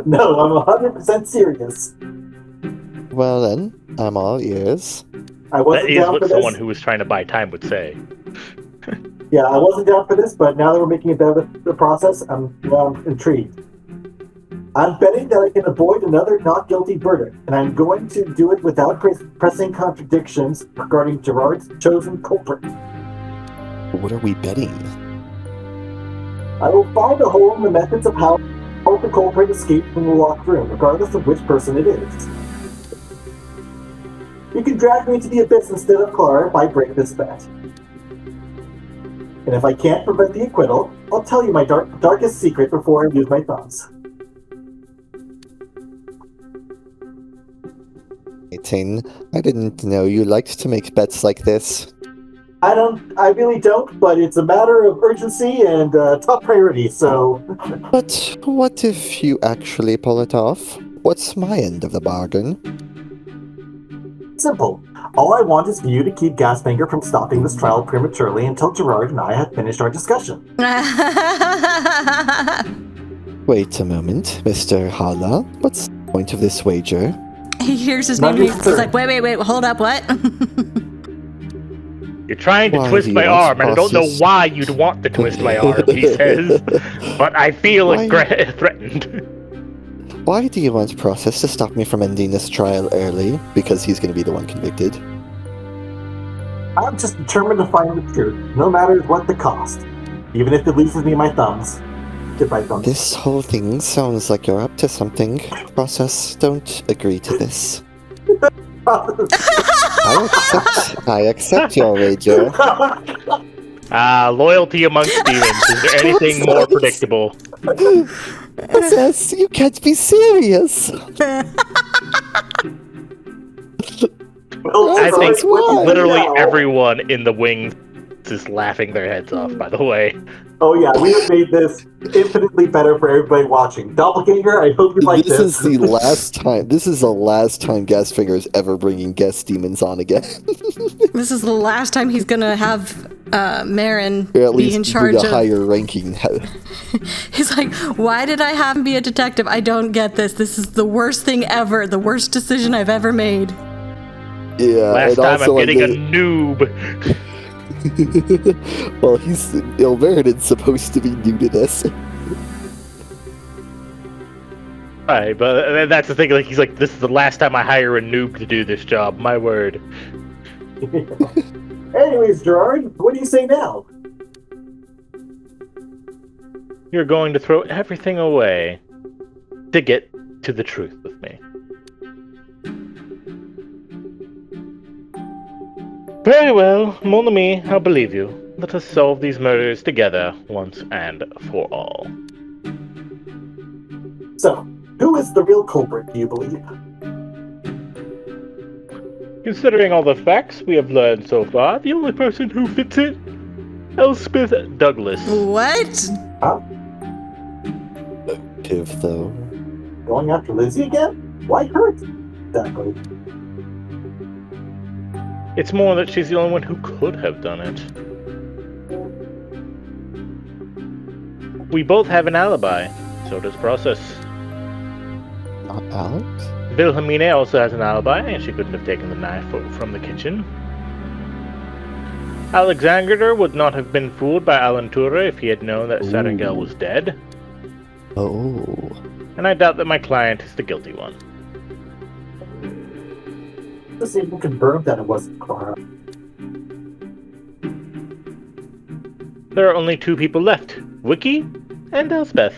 No, I'm 100% serious. Well then, I'm all ears. I That wasn't is down what for someone this. who was trying to buy time would say. Yeah, I wasn't down for this, but now that we're making a bet with the process, I'm intrigued. I'm betting that I can avoid another not guilty verdict, and I'm going to do it without pressing contradictions regarding Gerard's chosen culprit. What are we betting? I will find a hole in the methods of how the culprit escaped from the locked room, regardless of which person it is. You can drag me to the abyss instead of Klara if I break this bet. And if I can't prevent the acquittal, I'll tell you my darkest secret before I use my thumbs. 18. I didn't know you liked to make bets like this. I really don't, but it's a matter of urgency and top priority, so... But what if you actually pull it off? What's my end of the bargain? Simple. All I want is for you to keep Gasfinger from stopping this trial prematurely until Gerard and I have finished our discussion. Wait a moment, Mr. Hala. What's the point of this wager? He hears his name. He's like, wait, hold up, what? You're trying to Why twist do you my want arm, and I don't know process? why you'd want to twist my arm, he says. But I feel threatened. Why do you want process to stop me from ending this trial early? Because he's going to be the one convicted. I'm just determined to find the truth, no matter what the cost. Even if it loses me my thumbs. Goodbye, thumbs. This whole thing sounds like you're up to something. Process, don't agree to this. I accept your wager. Loyalty amongst demons. Is there anything more predictable? Process, you can't be serious. I think why? literally everyone in the wings is laughing their heads off, by the way. Oh yeah, we have made this infinitely better for everybody watching. Doppelganger, I hope you like this. This is the last time. This is the last time Gasfinger is ever bringing guest demons on again. This is the last time he's gonna have Marin Or at be least in charge bring a of. higher ranking. He's like, why did I have him be a detective? I don't get this. This is the worst thing ever. The worst decision I've ever made. Yeah. Last and time also, I'm getting a like, noob. well, Ilveridin's supposed to be new to this. Right, but that's the thing. Like he's like, this is the last time I hire a noob to do this job. My word. Anyways, Gerard, what do you say now? You're going to throw everything away to get to the truth with me. Very well, mon ami, I'll believe you. Let us solve these murders together once and for all. So, who is the real culprit, do you believe? Considering all the facts we have learned so far, the only person who fits it, Elspeth Douglas. What? If though. Going after Lizzie again? Why her? Exactly. It's more that she's the only one who could have done it. We both have an alibi. So does Process. Not Alex? Wilhelmina also has an alibi, and she couldn't have taken the knife from the kitchen. Alexander would not have been fooled by Alantura if he had known that Sarangel was dead. Oh. And I doubt that my client is the guilty one. Let's see if we confirm that it wasn't Klara. There are only two people left, Wiki and Elspeth.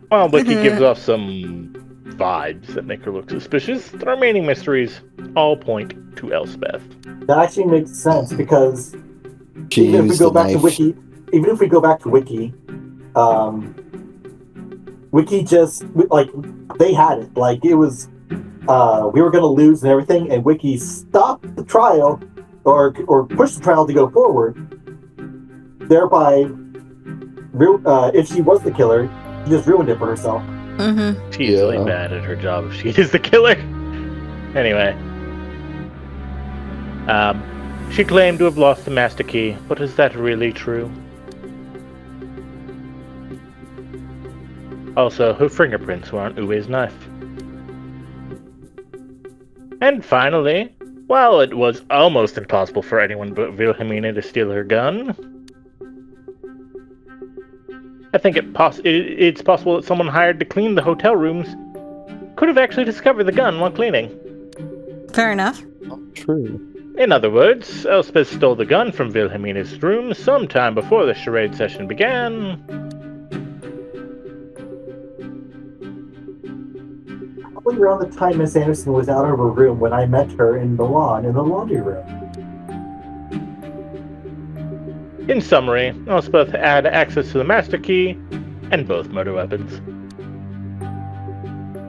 While Wiki gives off some vibes that make her look suspicious, the remaining mysteries all point to Elspeth. That actually makes sense because She even if we used go the back to knife. Wiki, Wiki just like they had it. Like it was, we were gonna lose and everything, and Wiki stopped the trial or pushed the trial to go forward. Thereby, if she was the killer, she just ruined it for herself. Mm-hmm. She's really bad at her job if she is the killer. Anyway. She claimed to have lost the master key, but is that really true? Also, her fingerprints were on Uwe's knife. And finally, while it was almost impossible for anyone but Wilhelmina to steal her gun, I think it's possible that someone hired to clean the hotel rooms could have actually discovered the gun while cleaning. Fair enough. True. In other words, Elspeth stole the gun from Wilhelmina's room sometime before the charade session began. Probably around the time Miss Anderson was out of her room when I met her in the lawn in the laundry room. In summary, Elspeth had access to the master key and both murder weapons.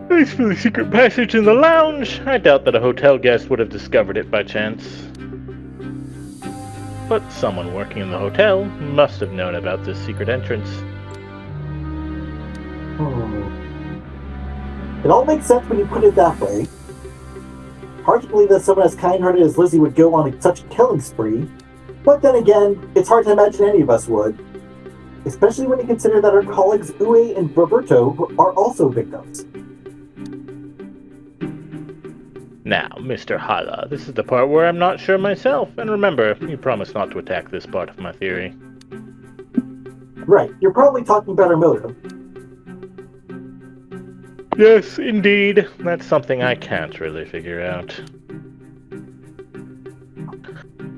As for the secret passage in the lounge, I doubt that a hotel guest would have discovered it by chance. But someone working in the hotel must have known about this secret entrance. It all makes sense when you put it that way. Hard to believe that someone as kind-hearted as Lizzie would go on such a killing spree. But then again, it's hard to imagine any of us would. Especially when you consider that our colleagues Uwe and Roberto are also victims. Now, Mr. Hala, this is the part where I'm not sure myself, and remember, you promised not to attack this part of my theory. Right, you're probably talking about our motive. Yes, indeed. That's something I can't really figure out.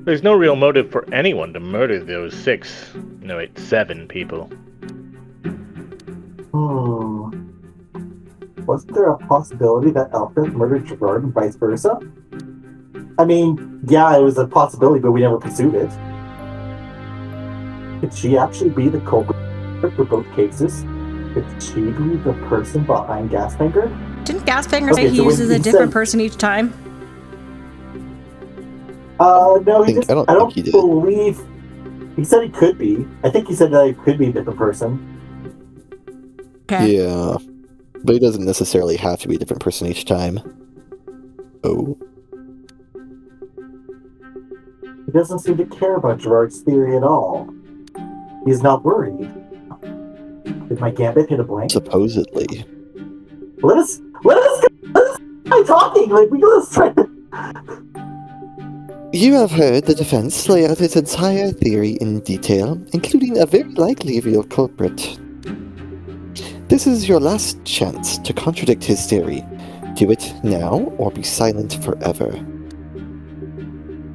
There's no real motive for anyone to murder those 7 people. Wasn't there a possibility that Elspeth murdered Gerard and vice versa? I mean, yeah, it was a possibility, but we never pursued it. Could she actually be the culprit for both cases? Could she be the person behind Gasfinger? Didn't Gasfinger say he uses a different person each time? No, he just, I don't think he did. believe... He said he could be. I think he said that it could be a different person. Okay. Yeah. But he doesn't necessarily have to be a different person each time. Oh. He doesn't seem to care about Gerard's theory at all. He's not worried. Did my gambit hit a blank? Supposedly. Let us try talking. Like, let's try. You have heard the defense lay out its entire theory in detail, including a very likely real culprit. This is your last chance to contradict his theory. Do it now, or be silent forever.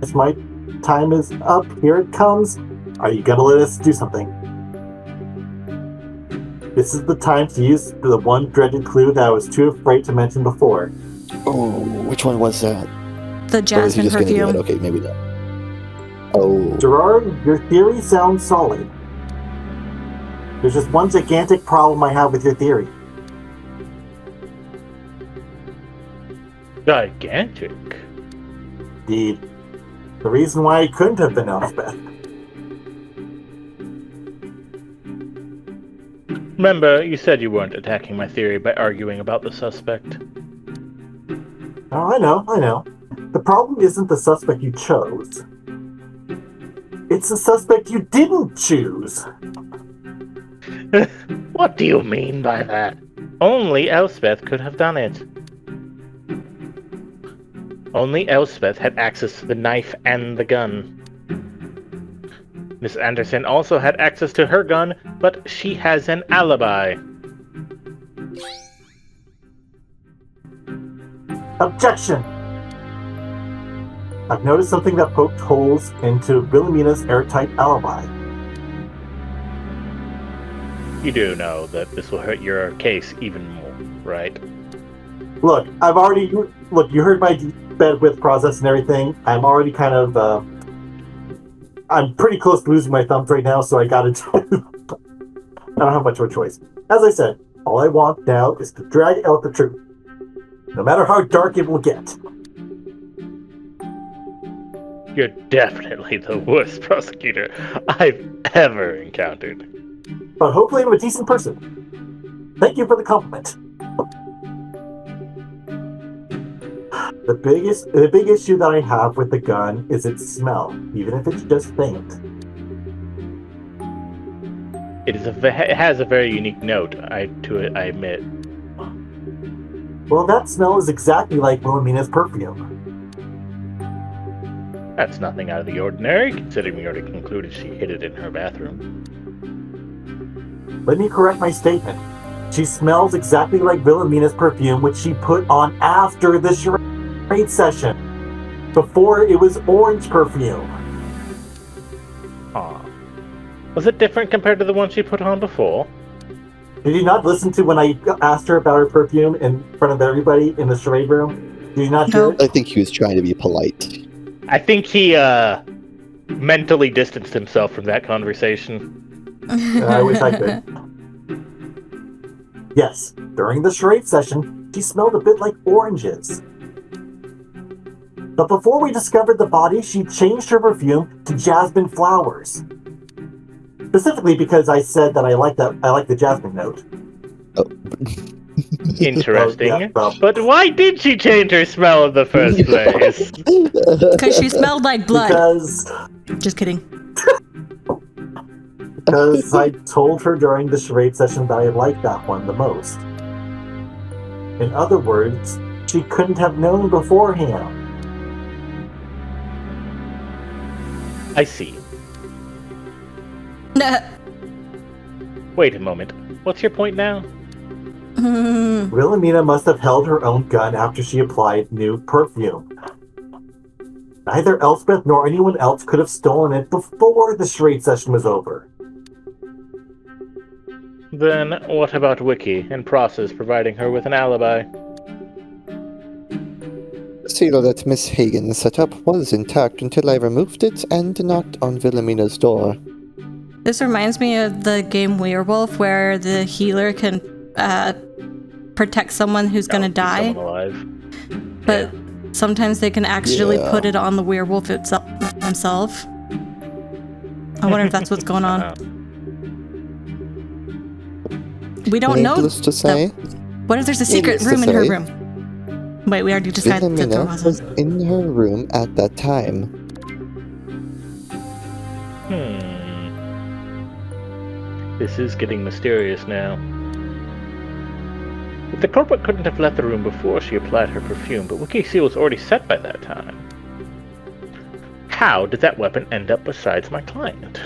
As my time is up, here it comes. Are you gonna let us do something? This is the time to use the one dreaded clue that I was too afraid to mention before. Oh, which one was that? The Or is he jasmine just gonna do it? perfume. Okay, maybe not. Oh. Gerard, your theory sounds solid. There's just one gigantic problem I have with your theory. Gigantic? Indeed. The reason why it couldn't have been Elspeth. Remember, you said you weren't attacking my theory by arguing about the suspect. Oh, I know. The problem isn't the suspect you chose. It's the suspect you didn't choose. What do you mean by that? Only Elspeth could have done it. Only Elspeth had access to the knife and the gun. Miss Anderson also had access to her gun, but she has an alibi. Objection! I've noticed something that poked holes into Wilhelmina's airtight alibi. You do know that this will hurt your case even more, right? Look, you heard my bedwidth process and everything. I'm already kind of, I'm pretty close to losing my thumbs right now, so I gotta I don't have much of a choice. As I said, all I want now is to drag out the truth. No matter how dark it will get. You're definitely the worst prosecutor I've ever encountered. But hopefully I'm a decent person. Thank you for the compliment. The big issue that I have with the gun is its smell, even if it's just faint. It has a very unique note, I admit. Well, that smell is exactly like Wilhelmina's perfume. That's nothing out of the ordinary, considering we already concluded she hid it in her bathroom. Let me correct my statement. She smells exactly like Wilhelmina's perfume, which she put on after the charade session. Before it was orange perfume. Huh. Was it different compared to the one she put on before? Did you not listen to when I asked her about her perfume in front of everybody in the charade room? Did you not hear it? I think he was trying to be polite. I think he mentally distanced himself from that conversation. I wish I could. Yes, during the charade session, she smelled a bit like oranges. But before we discovered the body, she changed her perfume to jasmine flowers. Specifically because I said that I like the jasmine note. Oh. Interesting. Oh, yeah, well. But why did she change her smell in the first place? Because she smelled like blood. Just kidding. Because I told her during the charade session that I liked that one the most. In other words, she couldn't have known beforehand. I see. Wait a moment. What's your point now? Wilhelmina must have held her own gun after she applied new perfume. Neither Elspeth nor anyone else could have stolen it before the charade session was over. Then what about Wiki and Process providing her with an alibi? The seal that Miss Hagen set up was intact until I removed it and knocked on Wilhelmina's door. This reminds me of the game Werewolf, where the healer can protect someone who's gonna Keep die, someone alive. but sometimes they can actually Yeah. put it on the werewolf himself. I wonder if that's what's going on. We don't know. Needless to say, What if there's a secret Needless to room in her say, room? Wait, we already decided that there Wilhelmina was wasn't. in her room at that time. This is getting mysterious now. If the culprit couldn't have left the room before she applied her perfume, but Wiki seal was already set by that time, how did that weapon end up beside my client?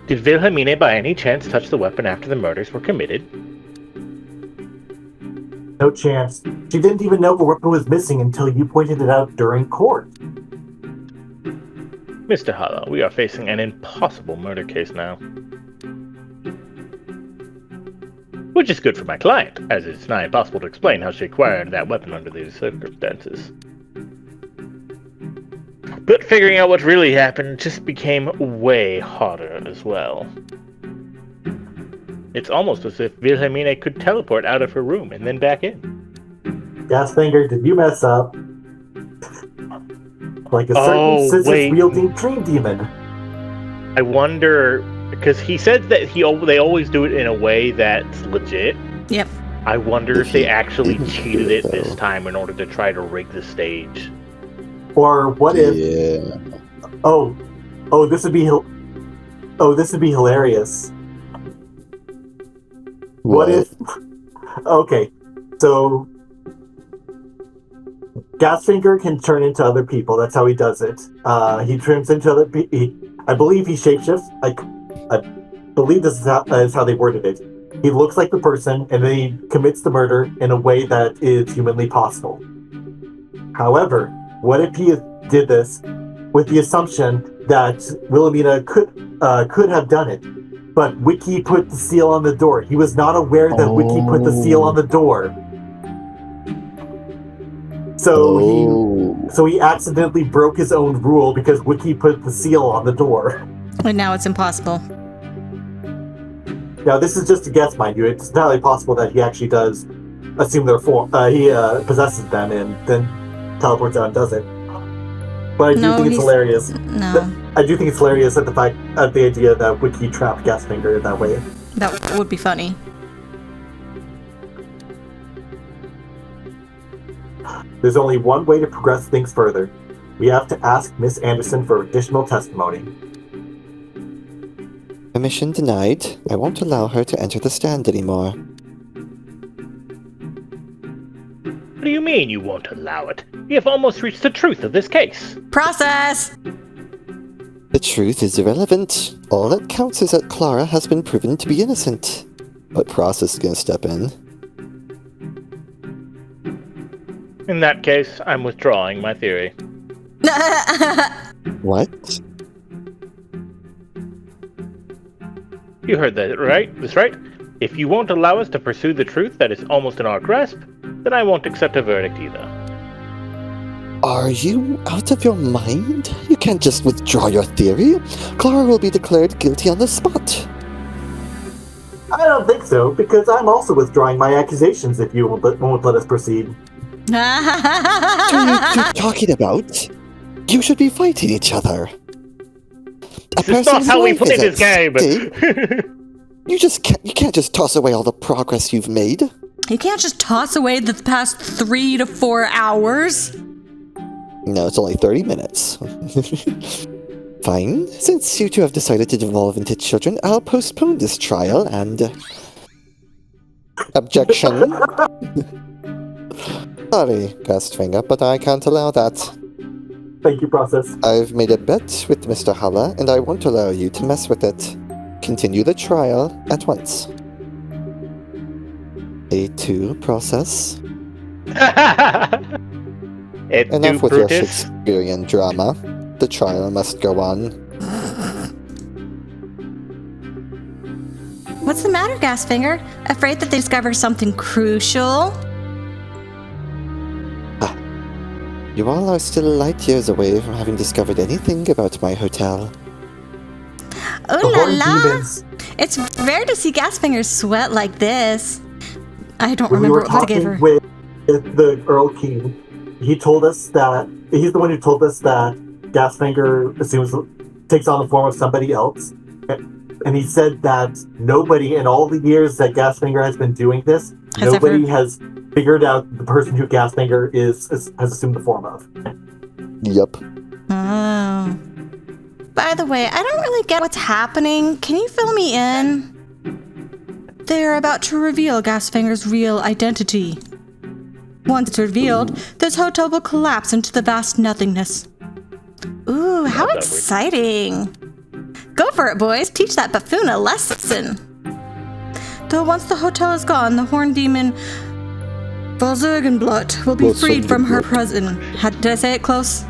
Did Wilhelmina by any chance touch the weapon after the murders were committed? No chance. She didn't even know the weapon was missing until you pointed it out during court. Mr. Hollow, we are facing an impossible murder case now. Which is good for my client, as it's nigh impossible to explain how she acquired that weapon under these circumstances. But figuring out what really happened just became way harder as well. It's almost as if Wilhelmina could teleport out of her room and then back in. Gasfinger, did you mess up? Like a certain scissors-wielding dream demon. I wonder, because he said that they always do it in a way that's legit. Yep. I wonder if they actually cheated it this time in order to try to rig the stage. Or what if? Yeah. This would be hilarious. What if? Okay, so Gasfinger can turn into other people. That's how he does it. He turns into other people. I believe he shapeshifts. I believe this is how they worded it. He looks like the person, and then he commits the murder in a way that is humanly possible. However, what if he did this with the assumption that Wilhelmina could have done it, but Wiki put the seal on the door? He was not aware that Wiki put the seal on the door. So he accidentally broke his own rule because Wiki put the seal on the door. And now it's impossible. Now, this is just a guess, mind you. It's entirely possible that he actually does assume their form. He possesses them and then teleports out and does it. But I do think it's hilarious. No. I do think it's hilarious at the idea that Wiki trapped Gasfinger that way. That would be funny. There's only one way to progress things further. We have to ask Miss Anderson for additional testimony. Permission denied. I won't allow her to enter the stand anymore. What do you mean you won't allow it? We have almost reached the truth of this case. Process! The truth is irrelevant. All that counts is that Klara has been proven to be innocent. But Process is gonna step in. In that case, I'm withdrawing my theory. What? You heard that right? That's right. If you won't allow us to pursue the truth that is almost in our grasp, then I won't accept a verdict either. Are you out of your mind? You can't just withdraw your theory. Klara will be declared guilty on the spot. I don't think so, because I'm also withdrawing my accusations if you won't let us proceed. What are you two talking about? You should be fighting each other. This is not how we play this game! You can't just toss away all the progress you've made. You can't just toss away the past 3 to 4 hours. No, it's only 30 minutes. Fine. Since you two have decided to devolve into children, I'll postpone this trial and... Objection. Sorry, Gastfinger, but I can't allow that. Thank you, Process. I've made a bet with Mr. Haller, and I won't allow you to mess with it. Continue the trial at once. A2 Process. Enough with your Shakespearean drama. The trial must go on. What's the matter, Gasfinger? Afraid that they discovered something crucial? You all are still light years away from having discovered anything about my hotel. Oh The la horned la! demons. It's rare to see Gasfinger sweat like this. I don't When we remember were what I gave talking her. with the Earl King, he told us that he's the one who told us that Gasfinger takes on the form of somebody else. And he said that nobody in all the years that Gasfinger has been doing this, nobody has figured out the person who Gasfinger has assumed the form of. Yep. Oh. By the way, I don't really get what's happening. Can you fill me in? They're about to reveal Gasfinger's real identity. Once it's revealed, this hotel will collapse into the vast nothingness. Ooh, how exciting! Go for it, boys. Teach that buffoon a lesson. Though once the hotel is gone, the horned demon Volzergenblut will be freed from her prison. Did I say it close?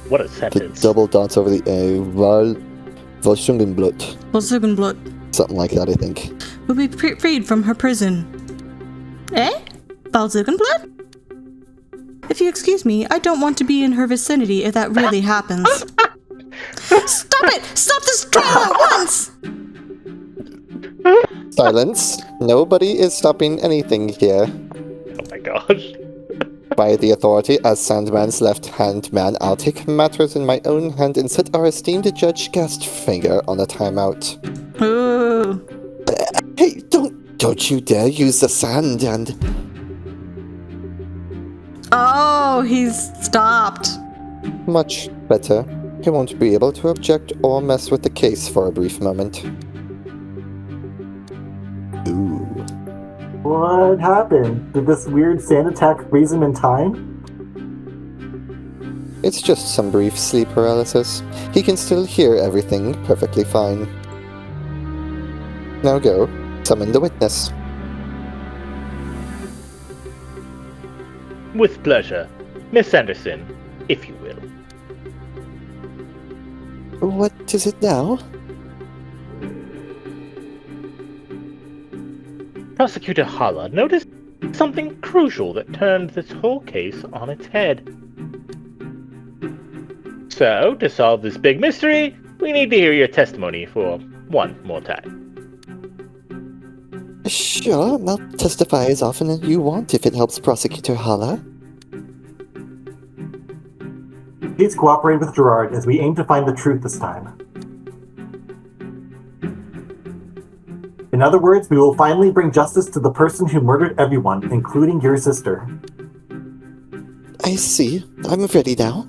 What a The sentence. double dots over the A. Volzergenblut. Volzergenblut Something like that, I think. will be freed from her prison. Eh? Volzergenblut? If you excuse me, I don't want to be in her vicinity if that really happens. Stop it! Stop this trial at once! Silence. Nobody is stopping anything here. Oh my gosh. By the authority as Sandman's left-hand man, I'll take matters in my own hand and set our esteemed Judge Gastfinger on a timeout. Ooh. Hey, don't you dare use the sand and... Oh, he's stopped. Much better. He won't be able to object or mess with the case for a brief moment. Ooh. What happened? Did this weird sand attack freeze him in time? It's just some brief sleep paralysis. He can still hear everything perfectly fine. Now go. Summon the witness. With pleasure. Miss Anderson, if you will. What is it now? Prosecutor Haller noticed something crucial that turned this whole case on its head. So, to solve this big mystery, we need to hear your testimony for one more time. Sure, I'll testify as often as you want if it helps Prosecutor Haller. Please cooperate with Gerard as we aim to find the truth this time. In other words, we will finally bring justice to the person who murdered everyone, including your sister. I see. I'm ready now.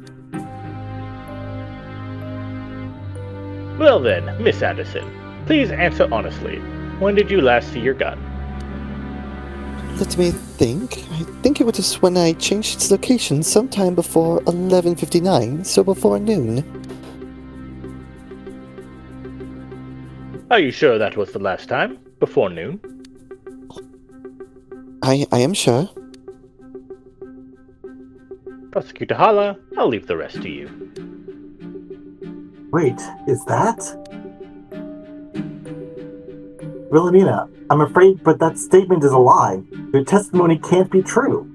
Well then, Miss Anderson, please answer honestly. When did you last see your gun? Let me think. I think it was when I changed its location sometime before 11:59, so before noon. Are you sure that was the last time? Before noon? I am sure. Prosecutor Haller, I'll leave the rest to you. Wait, is that? Wilhelmina, I'm afraid, but that statement is a lie. Your testimony can't be true.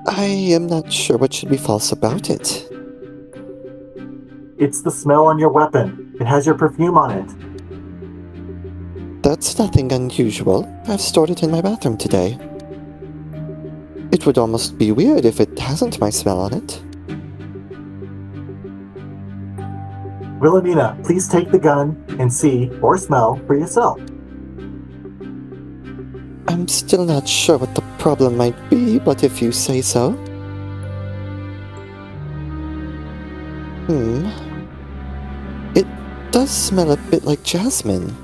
I am not sure what should be false about it. It's the smell on your weapon. It has your perfume on it. That's nothing unusual. I've stored it in my bathroom today. It would almost be weird if it hasn't my smell on it. Wilhelmina, please take the gun and see or smell for yourself. I'm still not sure what the problem might be, but if you say so. It does smell a bit like jasmine.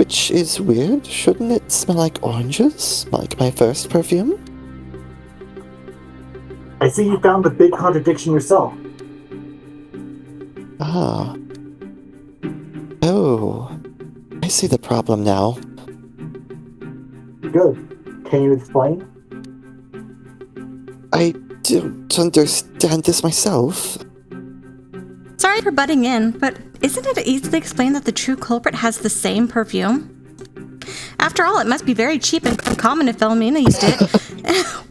Which is weird. Shouldn't it smell like oranges, like my first perfume? I see you found the big contradiction yourself. Ah. Oh. I see the problem now. Good. Can you explain? I don't understand this myself. Sorry for butting in, but isn't it easy to explain that the true culprit has the same perfume? After all, it must be very cheap and common if Elronia used it.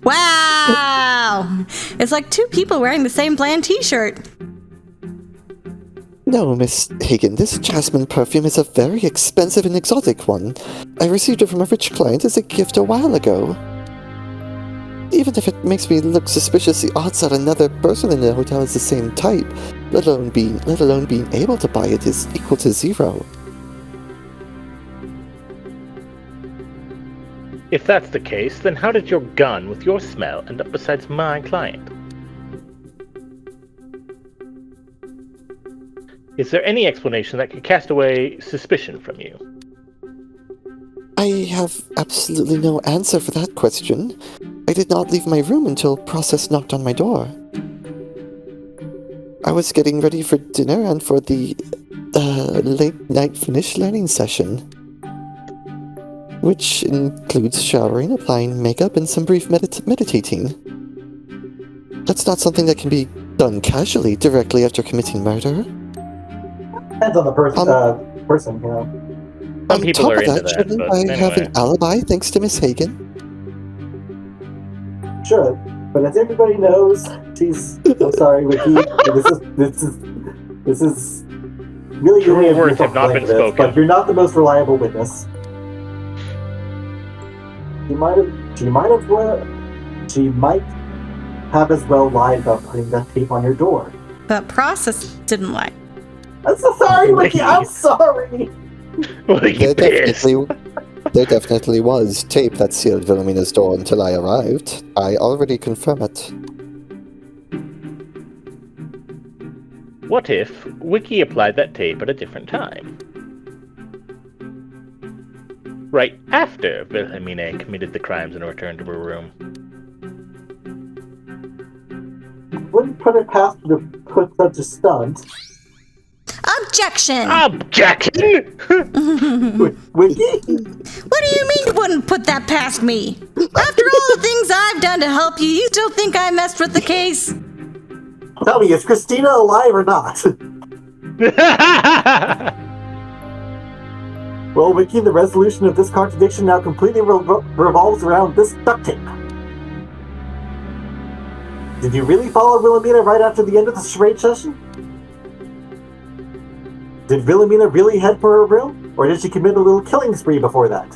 Wow! It's like two people wearing the same bland t-shirt. No, Miss Hagen, this jasmine perfume is a very expensive and exotic one. I received it from a rich client as a gift a while ago. Even if it makes me look suspicious, the odds that another person in the hotel is the same type, let alone being able to buy it, is equal to 0. If that's the case, then how did your gun with your smell end up beside my client? Is there any explanation that could cast away suspicion from you? I have absolutely no answer for that question. I did not leave my room until Process knocked on my door. I was getting ready for dinner and for the late-night finish learning session, which includes showering, applying makeup, and some brief meditating. That's not something that can be done casually directly after committing murder. Depends on the person, you know. Some people are into that, shouldn't but I anyway. have an alibi thanks to Miss Hagen? Should, but as everybody knows, she's. I'm sorry, Wiki. This is really True only words have not been spoken. But you're not the most reliable witness. She might have as well lied about putting that tape on your door. But Process didn't lie. I'm so sorry, Wiki. I'm sorry. There definitely was tape that sealed Wilhelmina's door until I arrived. I already confirm it. What if Wiki applied that tape at a different time? Right after Wilhelmina committed the crimes and returned to her room. Wouldn't put it past her to put such a stunt. Objection! Objection! Wiki? What do you mean you wouldn't put that past me? After all the things I've done to help you, you still think I messed with the case? Tell me, is Christina alive or not? Well, Wiki, the resolution of this contradiction now completely revolves around this duct tape. Did you really follow Wilhelmina right after the end of the charade session? Did Wilhelmina really head for her room? Or did she commit a little killing spree before that?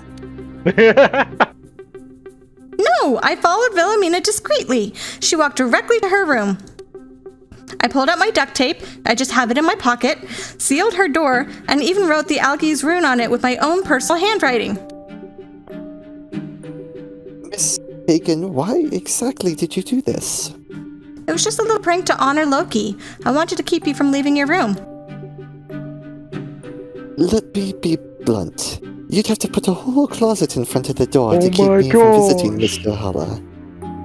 No, I followed Wilhelmina discreetly. She walked directly to her room. I pulled out my duct tape, I just have it in my pocket, sealed her door, and even wrote the Algi's rune on it with my own personal handwriting. Miss Hagen, why exactly did you do this? It was just a little prank to honor Loki. I wanted to keep you from leaving your room. Let me be blunt. You'd have to put a whole closet in front of the door to keep me from visiting Mr. Halla.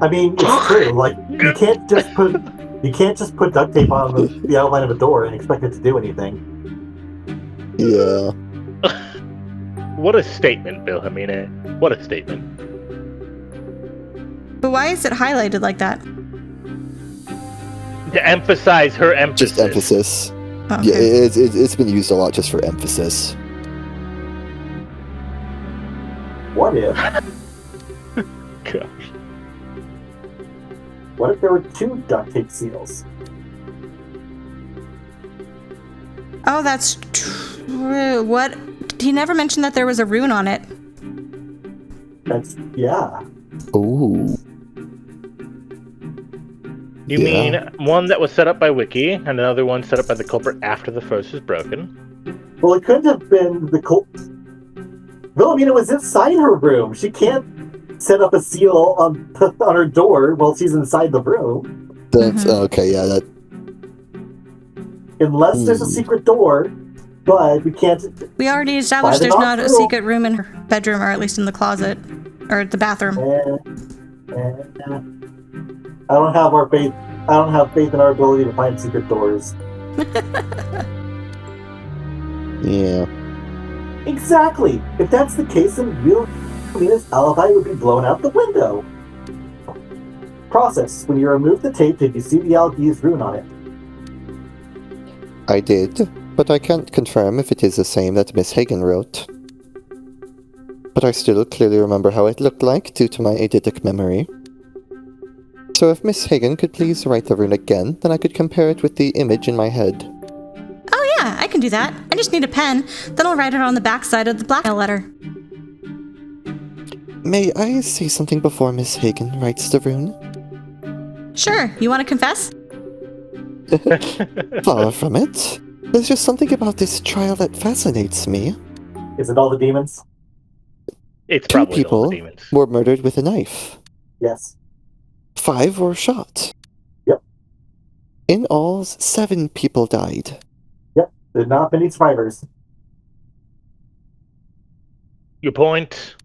I mean, it's true. Like, you can't just put duct tape on the outline of a door and expect it to do anything. Yeah. What a statement, Wilhelmina. What a statement. But why is it highlighted like that? To emphasize her emphasis. Just emphasis. Oh, Yeah, okay. it's been used a lot just for emphasis. What if? Gosh. What if there were 2 duct tape seals? Oh, that's true. What? He never mentioned that there was a rune on it. Yeah. Ooh. You mean one that was set up by Wiki, and another one set up by the culprit after the first was broken? Well, it couldn't have been the Wilhelmina was inside her room. She can't set up a seal on her door while she's inside the room. That's okay. Yeah, that. Unless there's a secret door but we can't. We already established By the there's not a hospital. secret room in her bedroom, or at least in the closet, or the bathroom. I don't have our faith. I don't have faith in our ability to find secret doors. Yeah. Exactly. If that's the case, then Wilhelmina's alibi would be blown out the window. Process. When you remove the tape, did you see the Algi's rune on it? I did, but I can't confirm if it is the same that Miss Hagen wrote. But I still clearly remember how it looked like due to my eidetic memory. So if Miss Hagen could please write the rune again, then I could compare it with the image in my head. Oh yeah, I can do that. I just need a pen. Then I'll write it on the backside of the blackmail letter. May I say something before Miss Hagen writes the rune? Sure, you want to confess? Far from it. There's just something about this trial that fascinates me. Is it all the demons? It's 2 probably all people the demons. were murdered with a knife. Yes. 5 were shot. Yep. In all, 7 people died. Yep. There's not many survivors. Your point?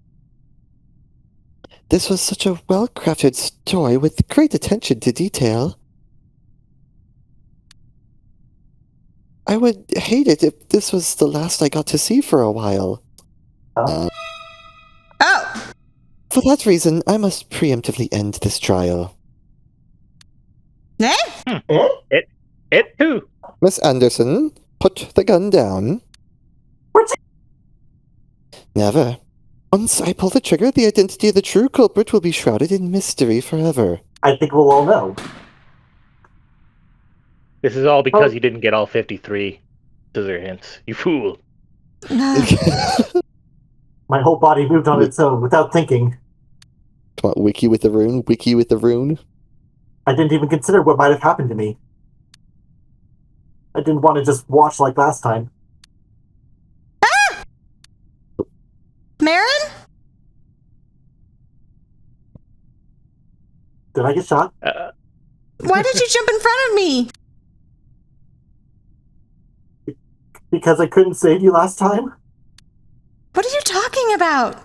This was such a well-crafted story with great attention to detail. I would hate it if this was the last I got to see for a while. Oh! For that reason, I must preemptively end this trial. Eh? Eh? It too. Miss Anderson, put the gun down. What's Never. Once I pull the trigger, the identity of the true culprit will be shrouded in mystery forever. I think we'll all know. This is all because you didn't get all 53 scissor hints. You fool. My whole body moved on its own without thinking. Come on, wiki with the rune, wiki with the rune. I didn't even consider what might have happened to me. I didn't want to just watch like last time. Marin? Did I get shot? Why did you jump in front of me? Because I couldn't save you last time? What are you talking about?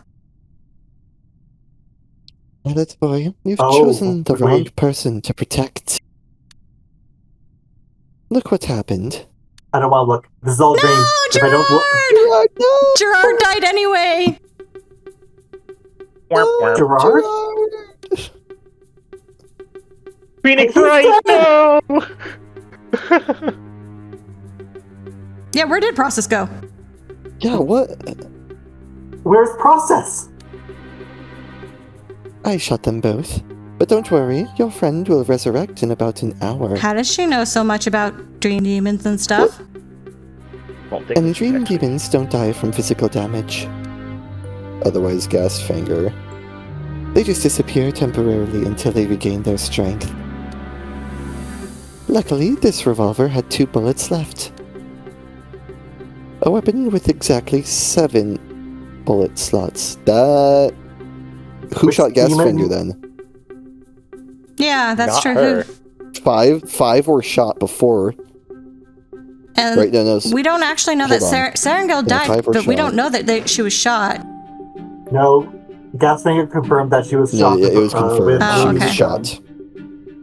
Violet boy, you've Oh, chosen the wrong wait. person to protect. Look what happened. I don't want to look. This is all No, dream. If I don't look, Gerard died anyway. Gerard? Phoenix He's Wright, no! Yeah, where did Process go? Yeah, what? Where's process? I shot them both. But don't worry, your friend will resurrect in about an hour. How does she know so much about dream demons and stuff? Won't take And this dream protection. demons don't die from physical damage. Otherwise gas finger. They just disappear temporarily until they regain their strength. Luckily, this revolver had 2 bullets left. A weapon with exactly 7 bullet slots. That... Who Which shot demon? Gasfinger then? Yeah, that's Not true. her. Five were shot before. And Right, no, we don't actually know that Hold on. Serengil Yeah, died, 5 were but we shot. don't know that she was shot. No. Gasfinger confirmed that she was No, shot. it was confirmed. with Oh, She okay. was shot.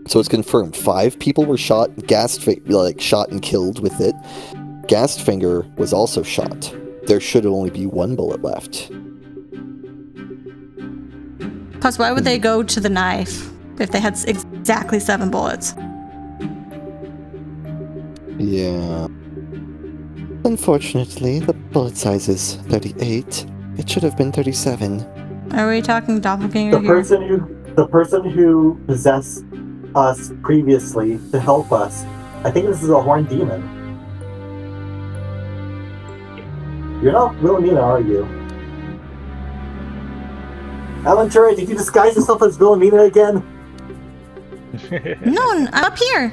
So it's confirmed. 5 people were shot, shot and killed with it. Gastfinger was also shot. There should only be 1 bullet left. Plus, why would they go to the knife if they had exactly 7 bullets? Yeah. Unfortunately, the bullet size is 38. It should have been 37. Are we talking doppelganger here? The person who possessed us previously to help us. I think this is a horned demon. You're not Wilhelmina, are you? Alan Turing, did you disguise yourself as Wilhelmina again? No, I'm up here.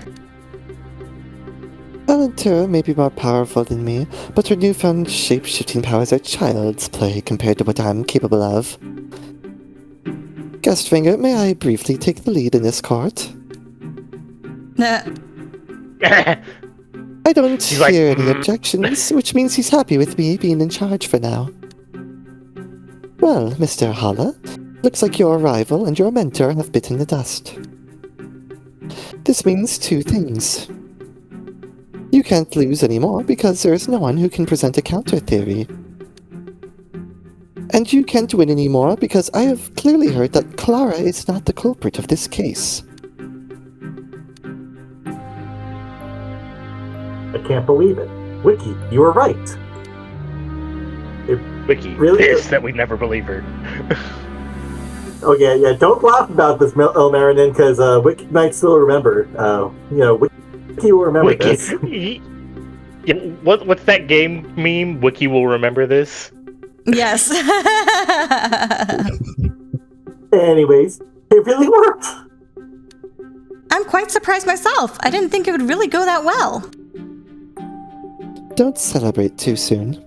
Valentura may be more powerful than me, but her newfound shape-shifting powers are child's play compared to what I'm capable of. Gastfinger, may I briefly take the lead in this court? Nah. I don't He's like, hear any objections, which means he's happy with me being in charge for now. Well, Mr. Holla, looks like your rival and your mentor have bitten the dust. This means two things. You can't lose anymore because there is no one who can present a counter theory. And you can't win anymore because I have clearly heard that Klara is not the culprit of this case. I can't believe it. Wiki, you were right. Wiki, Really? pissed that we never believe her. Oh yeah. Don't laugh about this, Elmarinin, because Wiki might still remember. Wiki will remember this. Yeah, what's that game meme? Wiki will remember this. Yes. Anyways, it really worked. I'm quite surprised myself. I didn't think it would really go that well. Don't celebrate too soon.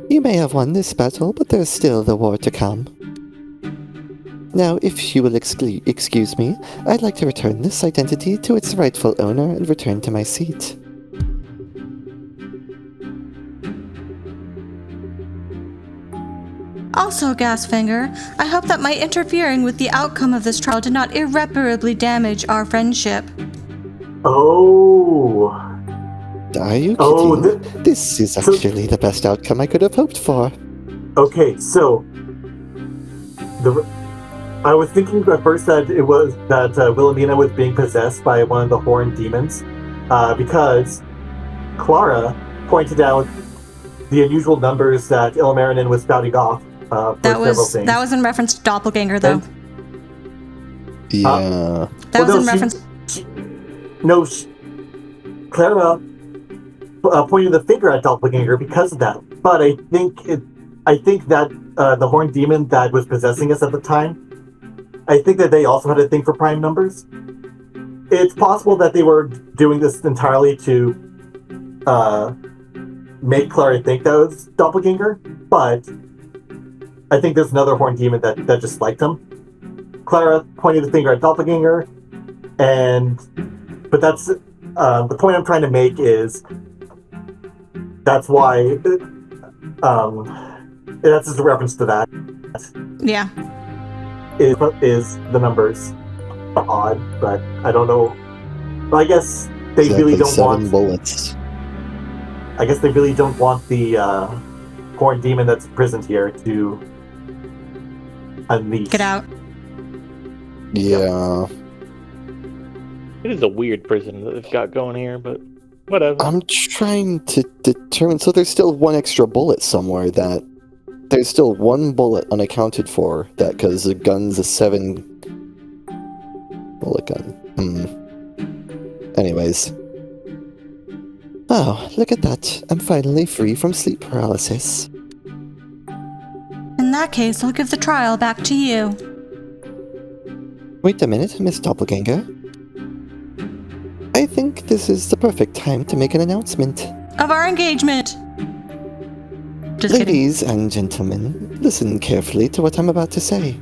You may have won this battle, but there's still the war to come. Now, if you will excuse me, I'd like to return this identity to its rightful owner and return to my seat. Also, Gasfinger, I hope that my interfering with the outcome of this trial did not irreparably damage our friendship. Oh. Are you kidding? Oh, This is actually the best outcome I could have hoped for. Okay, so I was thinking at first that it was that Wilhelmina was being possessed by one of the horned demons, because Klara pointed out the unusual numbers that Ilmarinen was spouting off for several things. That was in reference to Doppelganger, though. Yeah. Klara pointed the finger at Doppelganger because of that. But I think that the horned demon that was possessing us at the time, I think that they also had a thing for prime numbers. It's possible that they were doing this entirely to make Klara think that was Doppelganger, but I think there's another horned demon that just liked him. Klara pointed the finger at Doppelganger, but that's the point I'm trying to make is that's why that's just a reference to that. Yeah. Is the numbers odd, but I don't know. Well, I guess they really don't 7 bullets. I guess they really don't want the horned demon that's imprisoned here to unleash. Get out. Yeah. It is a weird prison that they've got going here, but whatever. I'm trying to determine. So there's still one extra bullet somewhere that. There's still one bullet unaccounted for that because the gun's a 7 bullet gun. Anyways. Oh, look at that. I'm finally free from sleep paralysis. In that case, I'll give the trial back to you. Wait a minute, Miss Doppelganger. I think this is the perfect time to make an announcement. Of our engagement! Just Ladies and gentlemen, listen carefully to what I'm about to say.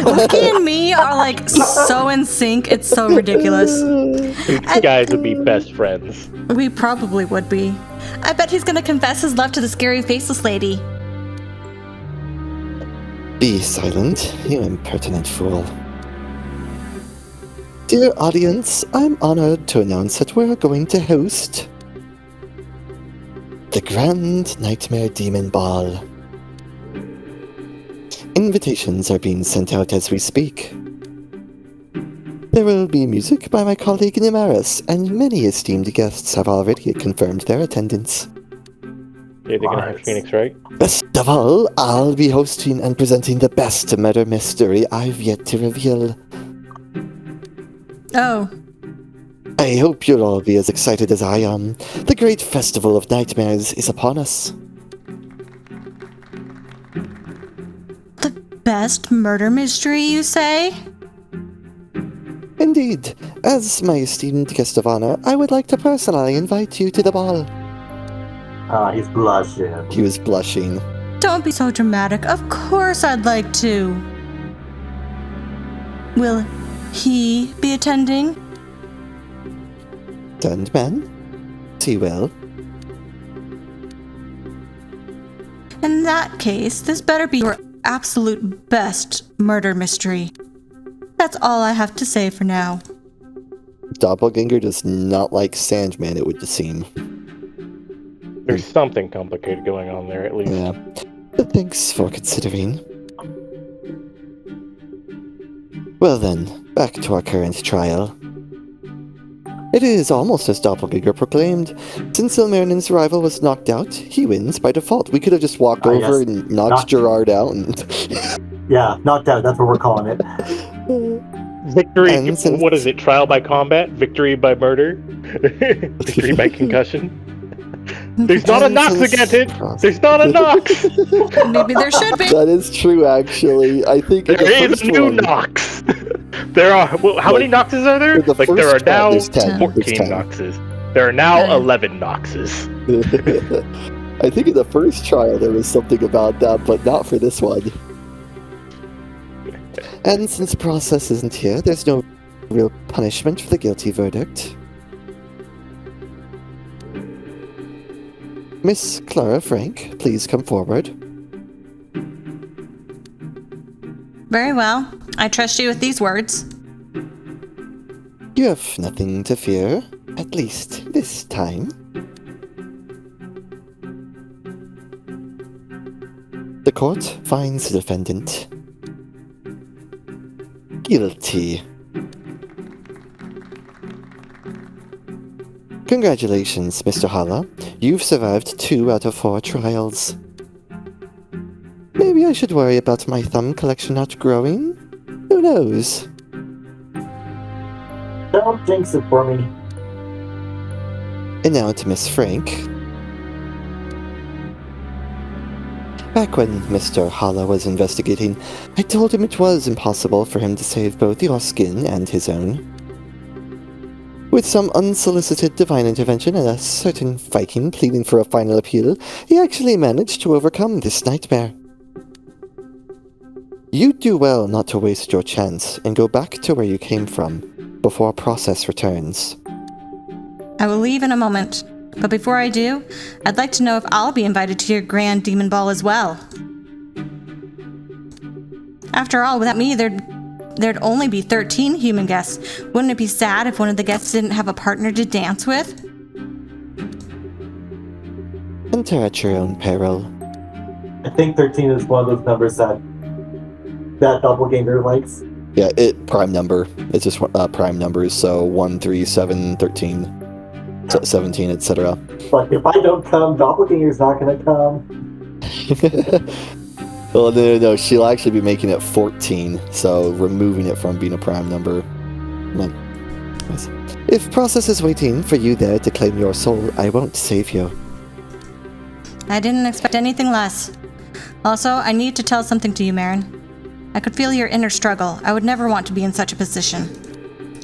Wiki and me are like so in sync, it's so ridiculous. These guys would be best friends. We probably would be. I bet he's gonna confess his love to the scary faceless lady. Be silent, you impertinent fool. Dear audience, I'm honored to announce that we're going to host the Grand Nightmare Demon Ball. Invitations are being sent out as we speak. There will be music by my colleague Nimaris, and many esteemed guests have already confirmed their attendance. Yeah, they're gonna have Phoenix, right? Best of all, I'll be hosting and presenting the best murder mystery I've yet to reveal. Oh. I hope you'll all be as excited as I am. The great festival of nightmares is upon us. The best murder mystery, you say? Indeed. As my esteemed guest of honor, I would like to personally invite you to the ball. He's blushing. He was blushing. Don't be so dramatic. Of course I'd like to. Will he be attending? understand, man. See well. In that case, this better be your absolute best murder mystery. That's all I have to say for now. Doppelganger does not like Sandman, it would seem. There's something complicated going on there, at least. Yeah. But thanks for considering. Well then, back to our current trial. It is almost as Doppelganger proclaimed. Since Ilmarinen's rival was knocked out, he wins by default. We could have just walked over and knocked Gerard out. And yeah, knocked out. That's what we're calling it. Victory, what is it? Trial by combat? Victory by murder? Victory by concussion? There's not a Nox against it! There's not a Nox! Maybe there should be. That is true, actually. I think there is a new Nox! There are, how many Noxes are there? There are now 14 Noxes. There are now 11 Noxes. I think in the first trial there was something about that, but not for this one. And since Process isn't here, there's no real punishment for the guilty verdict. Miss Klara Frank, please come forward. Very well. I trust you with these words. You have nothing to fear, at least this time. The court finds the defendant guilty. Congratulations, Mr. Hala. You've survived 2 out of 4 trials. Maybe I should worry about my thumb collection not growing? Who knows? Don't jinx it for me. And now to Miss Frank. Back when Mr. Hala was investigating, I told him it was impossible for him to save both your skin and his own. With some unsolicited divine intervention and a certain Viking pleading for a final appeal, he actually managed to overcome this nightmare. You'd do well not to waste your chance and go back to where you came from, before Process returns. I will leave in a moment, but before I do, I'd like to know if I'll be invited to your grand demon ball as well. After all, without me, there'd only be 13 human guests. Wouldn't it be sad if one of the guests didn't have a partner to dance with? Enter at your own peril. I think 13 is one of those numbers that Doppelganger likes. Yeah, prime number. It's just prime numbers, so 1, 3, 7, 13, 17, etc. But if I don't come, Doppelganger's not going to come. Well, no, she'll actually be making it 14, so removing it from being a prime number. If Process is waiting for you there to claim your soul, I won't save you. I didn't expect anything less. Also, I need to tell something to you, Marin. I could feel your inner struggle. I would never want to be in such a position.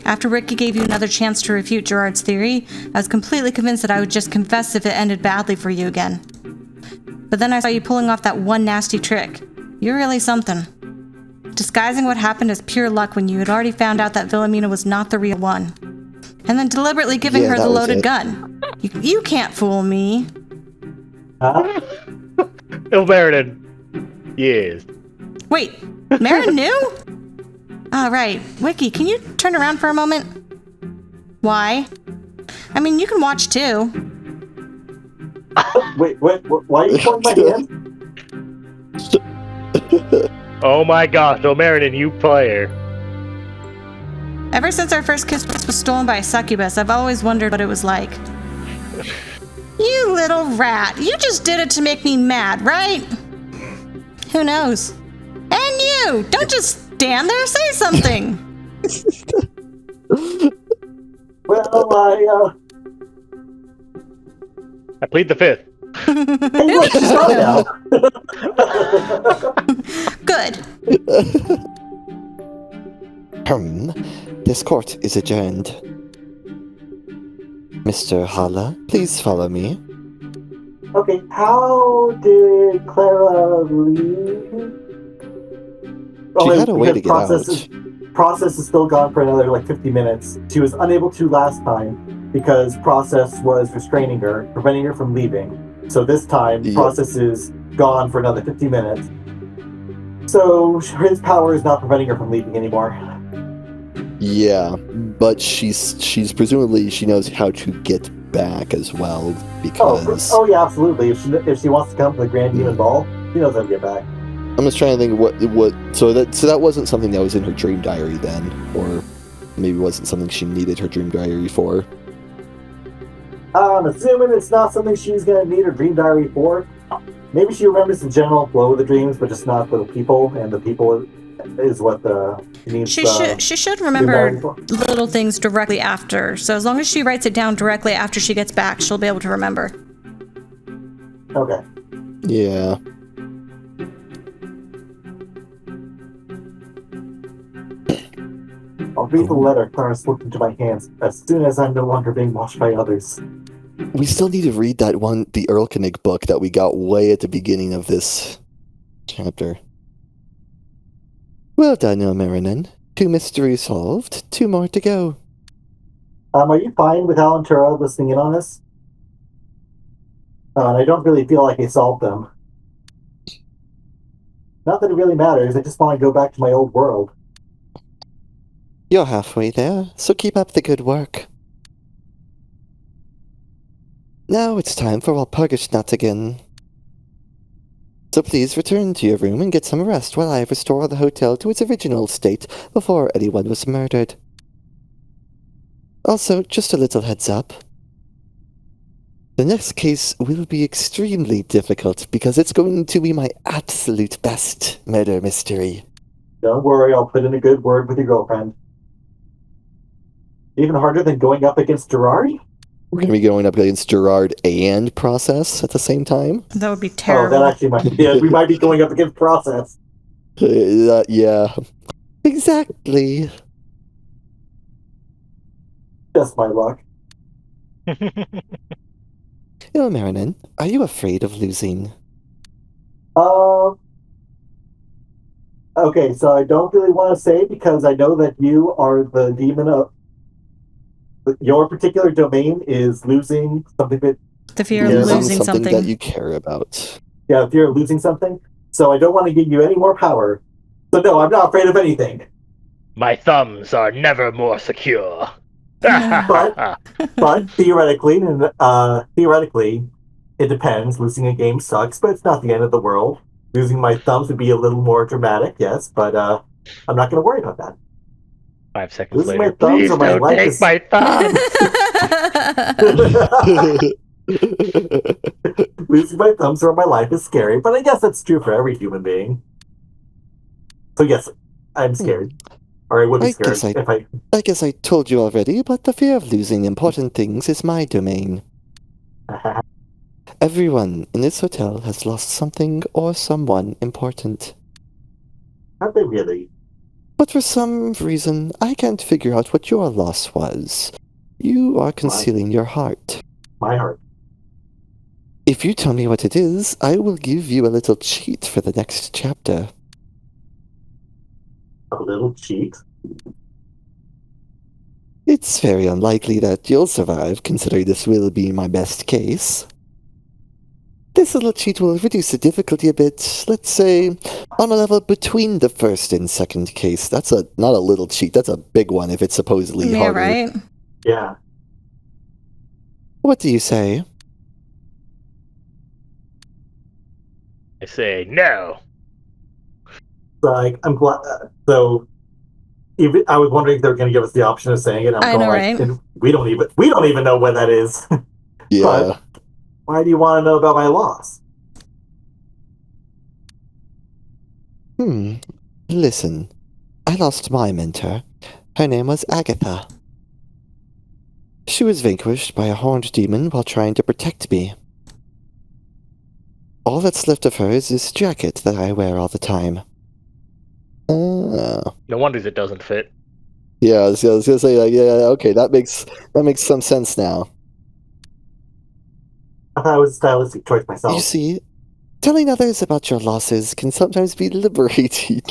After Ricky gave you another chance to refute Gerard's theory, I was completely convinced that I would just confess if it ended badly for you again. But then I saw you pulling off that one nasty trick. You're really something. Disguising what happened as pure luck when you had already found out that Wilhelmina was not the real one. And then deliberately giving her the loaded gun. You can't fool me. Huh? Ilmarinen. Yes. Wait, Marin knew? All right, Wiki, can you turn around for a moment? Why? I mean, you can watch too. Wait, why are you pointing my hand? Oh my gosh, Ilmarinen, you player. Ever since our first kiss was stolen by a succubus, I've always wondered what it was like. You little rat, you just did it to make me mad, right? Who knows? And you, don't just stand there, say something. Well, I plead the fifth. Hey, look, she's gone now. Good. This court is adjourned. Mr. Hala, please follow me. Okay, how did Klara leave? She had a way to get out. Process is still gone for another 50 minutes. She was unable to last time. because Process was restraining her, preventing her from leaving. So this time, Yep. Process is gone for another 50 minutes. So his power is not preventing her from leaving anymore. Yeah, but she's presumably she knows how to get back as well because Oh yeah, absolutely. If she wants to come to the Grand Demon Ball, she knows how to get back. I'm just trying to think what so that wasn't something that was in her dream diary then, or maybe it wasn't something she needed her dream diary for. I'm assuming it's not something she's gonna need her dream diary for. Maybe she remembers the general flow of the dreams, but just not the people, and the people is what she needs. She should remember little things directly after. So as long as she writes it down directly after she gets back, she'll be able to remember. Okay. Yeah. I'll read the letter Klara slipped into my hands as soon as I'm no longer being watched by others. We still need to read that one, the Erlkönig book that we got way at the beginning of this chapter. Well done, Ilmarinen. 2 mysteries solved, 2 more to go. Are you fine with Alan Tura listening in on this? I don't really feel like I solved them. Not that it really matters, I just want to go back to my old world. You're halfway there, so keep up the good work. Now it's time for Walpurgisnacht again. So please return to your room and get some rest while I restore the hotel to its original state before anyone was murdered. Also, just a little heads up. The next case will be extremely difficult because it's going to be my absolute best murder mystery. Don't worry, I'll put in a good word with your girlfriend. Even harder than going up against Gerard? We're going to be going up against Gerard and Process at the same time? That would be Oh, terrible. that actually might be it. We might be going up against Process. Yeah. Exactly. Just my luck. Ilmarinen, are you afraid of losing? Okay, so I don't really want to say because I know that you are the demon of... Your particular domain is losing something that... The fear of losing something. that you care about. Yeah, the fear of losing something. So I don't want to give you any more power. So no, I'm not afraid of anything. My thumbs are never more secure. But theoretically, it depends. Losing a game sucks, but it's not the end of the world. Losing my thumbs would be a little more dramatic, yes, but I'm not going to worry about that. 5 seconds Losing later, my thumbs please or my don't life take is... my thumbs. Losing my thumbs or my life is scary, but I guess that's true for every human being. So yes, I'm scared. Or I would be scared if I... I guess I told you already, but the fear of losing important things is my domain. Everyone in this hotel has lost something or someone important. Have they really? But for some reason, I can't figure out what your loss was. You are concealing your heart. My heart. If you tell me what it is, I will give you a little cheat for the next chapter. A little cheat? It's very unlikely that you'll survive, considering this will be my best case. This little cheat will reduce the difficulty a bit, let's say, on a level between the first and second case. That's not a little cheat, that's a big one if it's supposedly harder. Right? Yeah. What do you say? I say no. Like, I'm glad... so... Even, I was wondering if they were going to give us the option of saying it. I know, right? We don't even know what that is. Yeah. But why do you want to know about my loss? Listen. I lost my mentor. Her name was Agatha. She was vanquished by a horned demon while trying to protect me. All that's left of her is this jacket that I wear all the time. No wonder it doesn't fit. Yeah, I was gonna say, like, yeah, okay, that makes some sense now. I thought it was a stylistic choice myself. You see, telling others about your losses can sometimes be liberating.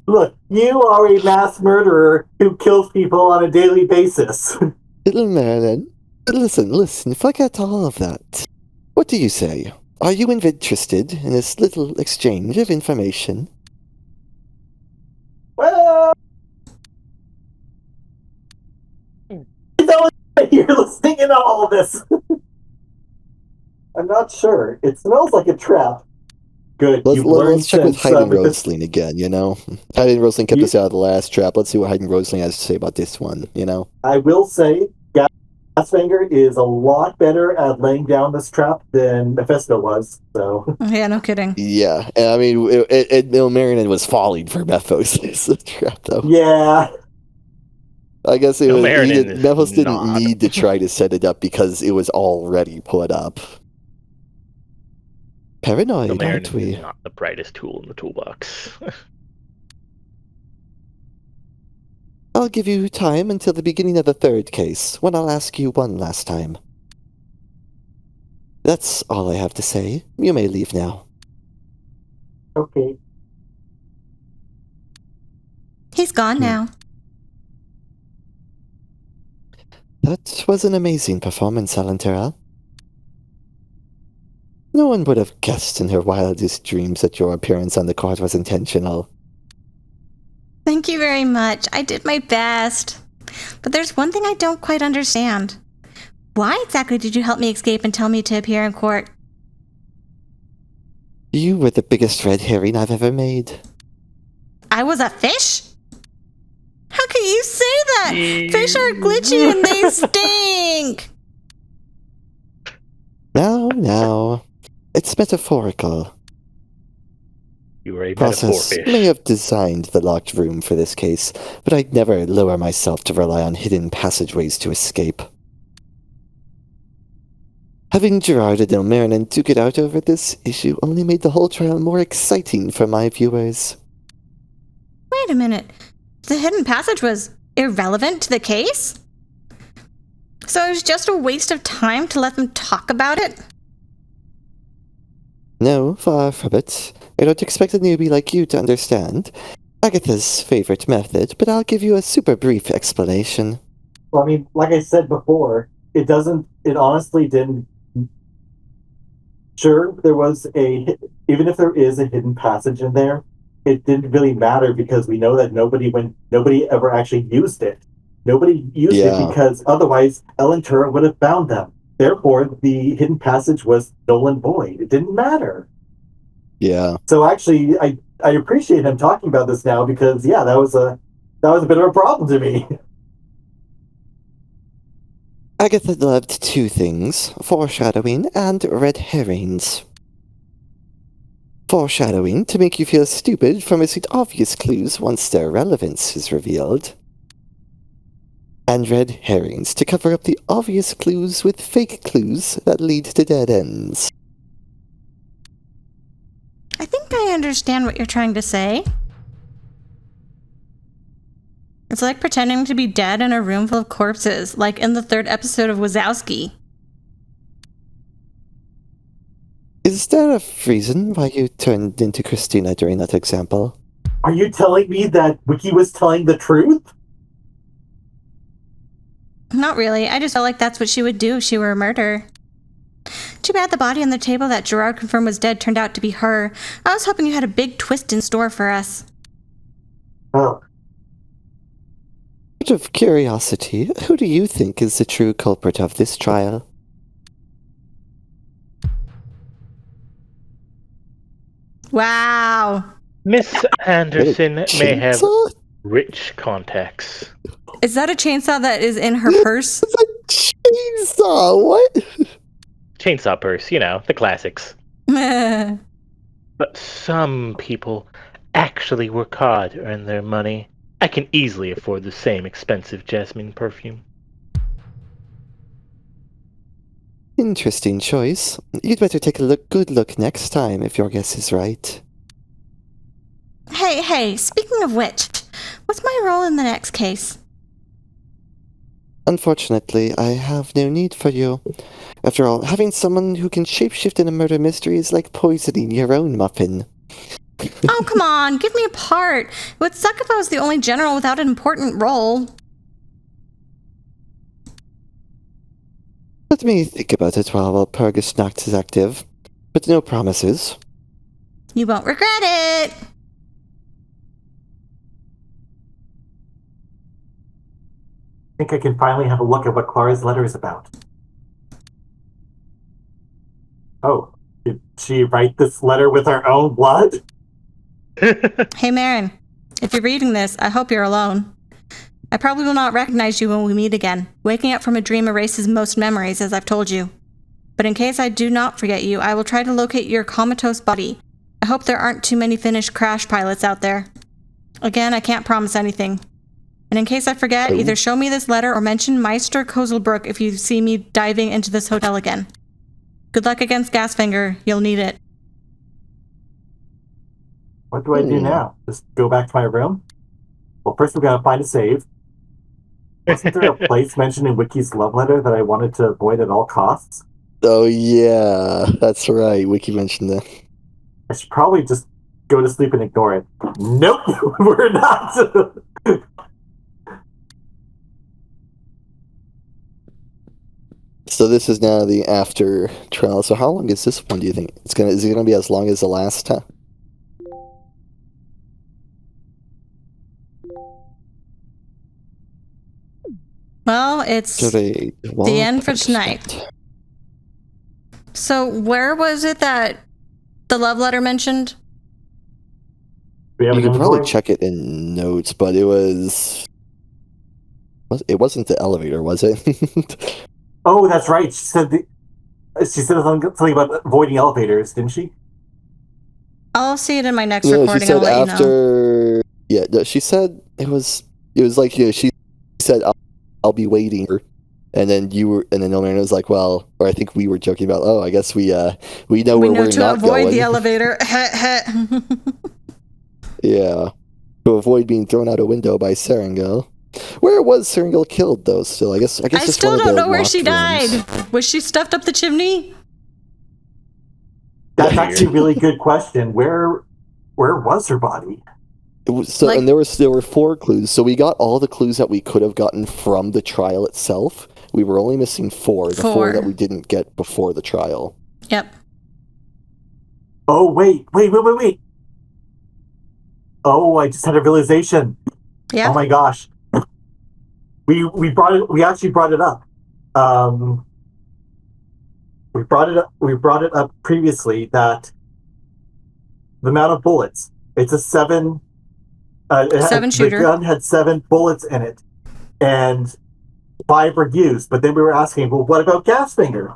Look, you are a mass murderer who kills people on a daily basis. Little Marilyn, But listen, forget all of that. What do you say? Are you interested in this little exchange of information? Well, I don't you're listening in on all of this. I'm not sure. It smells like a trap. Good. Let's check with Hayden this. Rosling again, you know? Hayden Rosling kept us out of the last trap. Let's see what Hayden Rosling has to say about this one, you know? I will say, Gasfinger is a lot better at laying down this trap than Mephisto was, so... Yeah, no kidding. Yeah, and I mean, Ilmarinen was falling for Mephisto's trap, though. Yeah. I guess it was... Mephos didn't not. need to try to set it up because it was already put up. Paranoid, aren't we? Is not the brightest tool in the toolbox. I'll give you time until the beginning of the third case, when I'll ask you one last time. That's all I have to say. You may leave now. Okay. He's gone now. That was an amazing performance, Alantera. No one would have guessed in her wildest dreams that your appearance on the court was intentional. Thank you very much. I did my best. But there's one thing I don't quite understand. Why exactly did you help me escape and tell me to appear in court? You were the biggest red herring I've ever made. I was a fish? How can you say that? Fish are glitchy and they stink! Now. It's metaphorical. You were a metaphor Process fish. may have designed the locked room for this case, but I'd never lower myself to rely on hidden passageways to escape. Having Gerard and Ilmarinen duke it out over this issue only made the whole trial more exciting for my viewers. Wait a minute. The hidden passage was irrelevant to the case? So it was just a waste of time to let them talk about it? No, far from it. I don't expect a newbie like you to understand Agatha's favorite method, but I'll give you a super brief explanation. Well, I mean, like I said before, it honestly didn't... Sure, there was even if there is a hidden passage in there, it didn't really matter because we know that nobody ever actually used it. Nobody used it because otherwise Ellen Tura would have found them. Therefore, the hidden passage was null and void. It didn't matter. Yeah. So actually, I appreciate him talking about this now because that was a bit of a problem to me. Agatha loved two things, foreshadowing and red herrings. Foreshadowing to make you feel stupid for missing obvious clues once their relevance is revealed. And red herrings to cover up the obvious clues with fake clues that lead to dead ends. I think I understand what you're trying to say. It's like pretending to be dead in a room full of corpses, like in the third episode of Wazowski. Is there a reason why you turned into Christina during that example? Are you telling me that Wiki was telling the truth? Not really. I just felt like that's what she would do if she were a murderer. Too bad the body on the table that Gerard confirmed was dead turned out to be her. I was hoping you had a big twist in store for us. Oh. Out of curiosity, who do you think is the true culprit of this trial? Wow. Miss Anderson may have Chainsaw? rich contacts. Is that a chainsaw that is in her purse? It's a chainsaw, what? Chainsaw purse, the classics. Well, But some people actually work hard to earn their money. I can easily afford the same expensive jasmine perfume. Interesting choice. You'd better take a good look next time if your guess is right. Hey, speaking of which, what's my role in the next case? Unfortunately, I have no need for you. After all, having someone who can shapeshift in a murder mystery is like poisoning your own muffin. Oh, come on, give me a part. It would suck if I was the only general without an important role. Let me think about it while Purgasnacht is active. But no promises. You won't regret it. I think I can finally have a look at what Klara's letter is about. Oh, did she write this letter with her own blood? Hey, Marin. If you're reading this, I hope you're alone. I probably will not recognize you when we meet again. Waking up from a dream erases most memories, as I've told you. But in case I do not forget you, I will try to locate your comatose body. I hope there aren't too many Finnish crash pilots out there. Again, I can't promise anything. And in case I forget, either show me this letter or mention Meister Kozelbrook if you see me diving into this hotel again. Good luck against Gasfinger. You'll need it. What do I do now? Just go back to my room? Well, first we gotta find a save. Wasn't there a place mentioned in Wiki's love letter that I wanted to avoid at all costs? Oh yeah, that's right. Wiki mentioned that. I should probably just go to sleep and ignore it. Nope, we're not. So this is now the after trial. So how long is this one, do you think? Is it gonna be as long as the last time? Well, it's the end for tonight. So where was it that the love letter mentioned? You can probably check it in notes, but it wasn't the elevator, was it? Oh, that's right. She said something about avoiding elevators, didn't she? I'll see it in my next recording. She said I'll let after. You know. Yeah, no, she said it was like she said I'll be waiting, and then Elronia was like, well, or I think we were joking about, I guess we know where we're not going. To avoid the elevator. Yeah, to avoid being thrown out a window by Serengil. Where was Serengil killed, though? Still, I guess. I still don't know where she died. Was she stuffed up the chimney? That's actually a really good question. Where was her body? And there were 4 clues. So we got all the clues that we could have gotten from the trial itself. We were only missing 4. The 4 that we didn't get before the trial. Yep. Oh wait. Oh, I just had a realization. Yeah. Oh my gosh. We actually brought it up. We brought it up previously that the amount of bullets, it's a 7 shooter. The gun had 7 bullets in it, and 5 were used. But then we were asking, well, what about Gasfinger?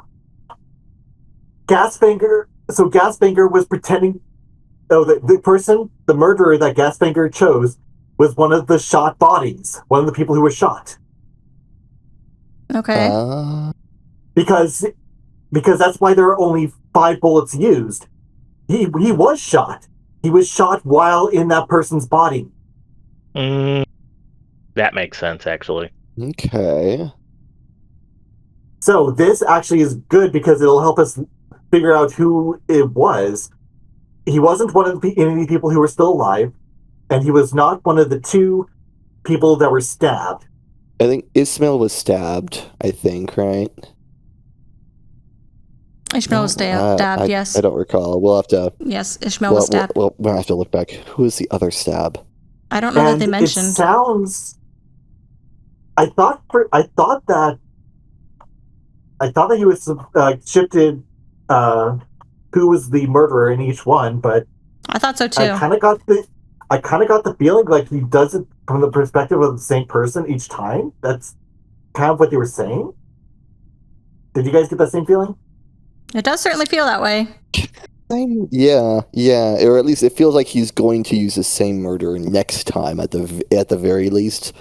So Gasfinger was pretending. Oh, the murderer that Gasfinger chose was one of the shot bodies, one of the people who was shot. Okay. Because that's why there are only 5 bullets used. He was shot. He was shot while in that person's body. That makes sense, actually. Okay. So this actually is good because it'll help us figure out who it was. He wasn't one of the people who were still alive, and he was not one of the 2 people that were stabbed. I think Ismail was stabbed, I think, right? Ishmael was stabbed, yes. I don't recall. We'll have to... Yes, Ishmael was stabbed. We'll have to look back. Who was the other stab? I don't know that they mentioned. It sounds... I thought that he was shifted who was the murderer in each one, but I thought so too. I kind of got the feeling like he does it from the perspective of the same person each time. That's kind of what they were saying. Did you guys get that same feeling? It does certainly feel that way. Yeah, or at least it feels like he's going to use the same murderer next time. At the very least,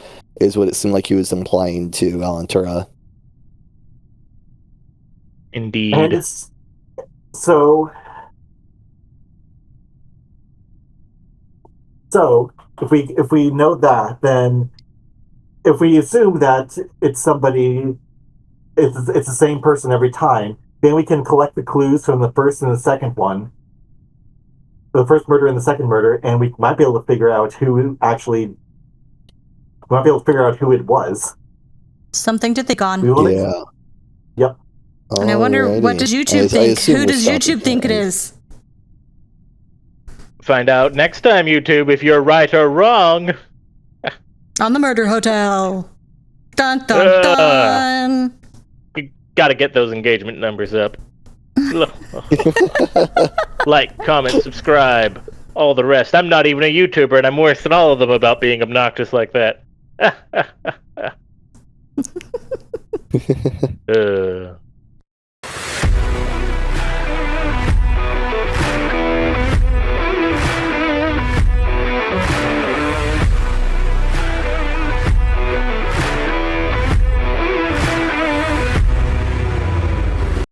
is what it seemed like he was implying to Alantura. Indeed. And it's so if we know that, then if we assume that it's somebody, it's the same person every time, then we can collect the clues from the first and the second one, the first murder and the second murder, and we might be able to figure out who it was. Something to think on. Yep. And I wonder, what does YouTube think? Who does YouTube think it is? Find out next time, YouTube, if you're right or wrong. On the Murder Hotel. Dun dun dun. Gotta get those engagement numbers up. Like, comment, subscribe, all the rest. I'm not even a YouTuber, and I'm worse than all of them about being obnoxious like that.